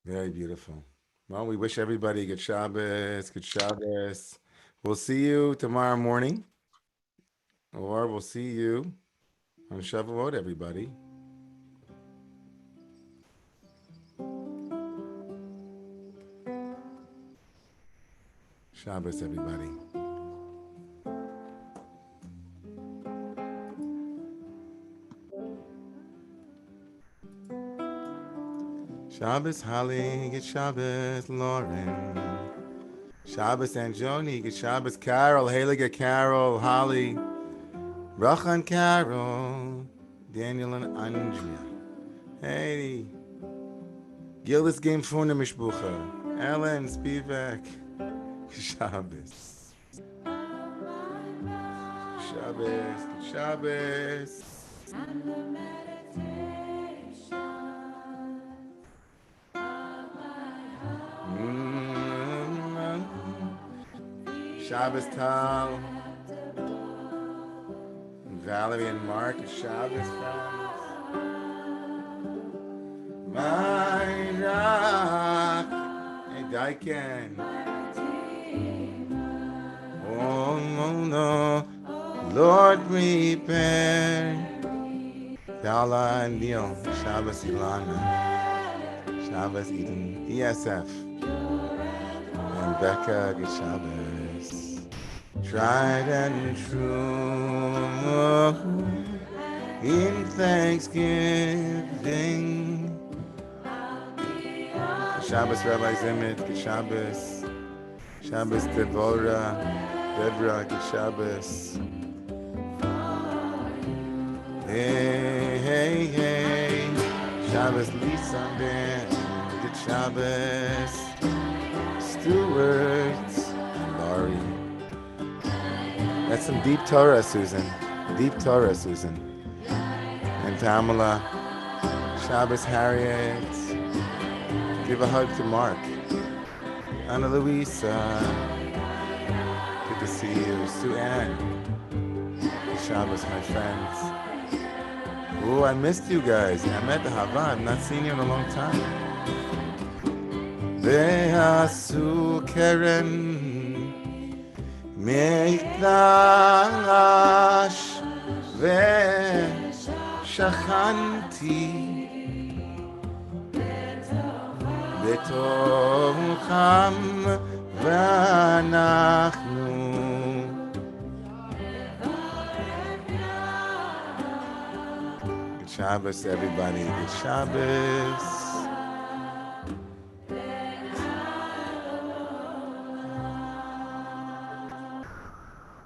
Very beautiful. Well, we wish everybody good Shabbos, good Shabbos. We'll see you tomorrow morning, or we'll see you on Shavuot, everybody. Shabbos, everybody. Shabbos, Holly, good Shabbos, Lauren. Shabbos, Anjoni, good Shabbos, Carol, Heilige Carol, Holly, Racha and Carol, Daniel and Andrea. Hey, Gildas Game Funa Mishbucha, Ellen, Spivak. Shabbos. Shabbos. Shabbos. And the meditation of my heart. Shabbos Tal. Valerie and Mark, Shabbos friends. My rock. Hey, Daiken. Oh no, Lord, prepare Paula and Neil, Shabbos Ilana, Shabbos Eden, ESF, and Becca, good Shabbos. Tried and true in thanksgiving. Shabbos Rabbi Zemet, good Shabbos. Shabbos Deborah, good Shabbos. Hey, hey, Shabbos Lisa, Ben, good Shabbos. Stuart, Laurie. That's some deep Torah, Susan. Deep Torah, Susan. And Pamela. Shabbos Harriet. Give a hug to Mark. Ana Luisa. Good to see you. Sue Ann. Shabbos, my friends. Oh, I missed you guys. I'm at the Hava. I've not seen you in a long time. Ve'asu keren meikdash ve'shachanti betocham v'anachnu. Good Shabbos, everybody. Good Shabbos.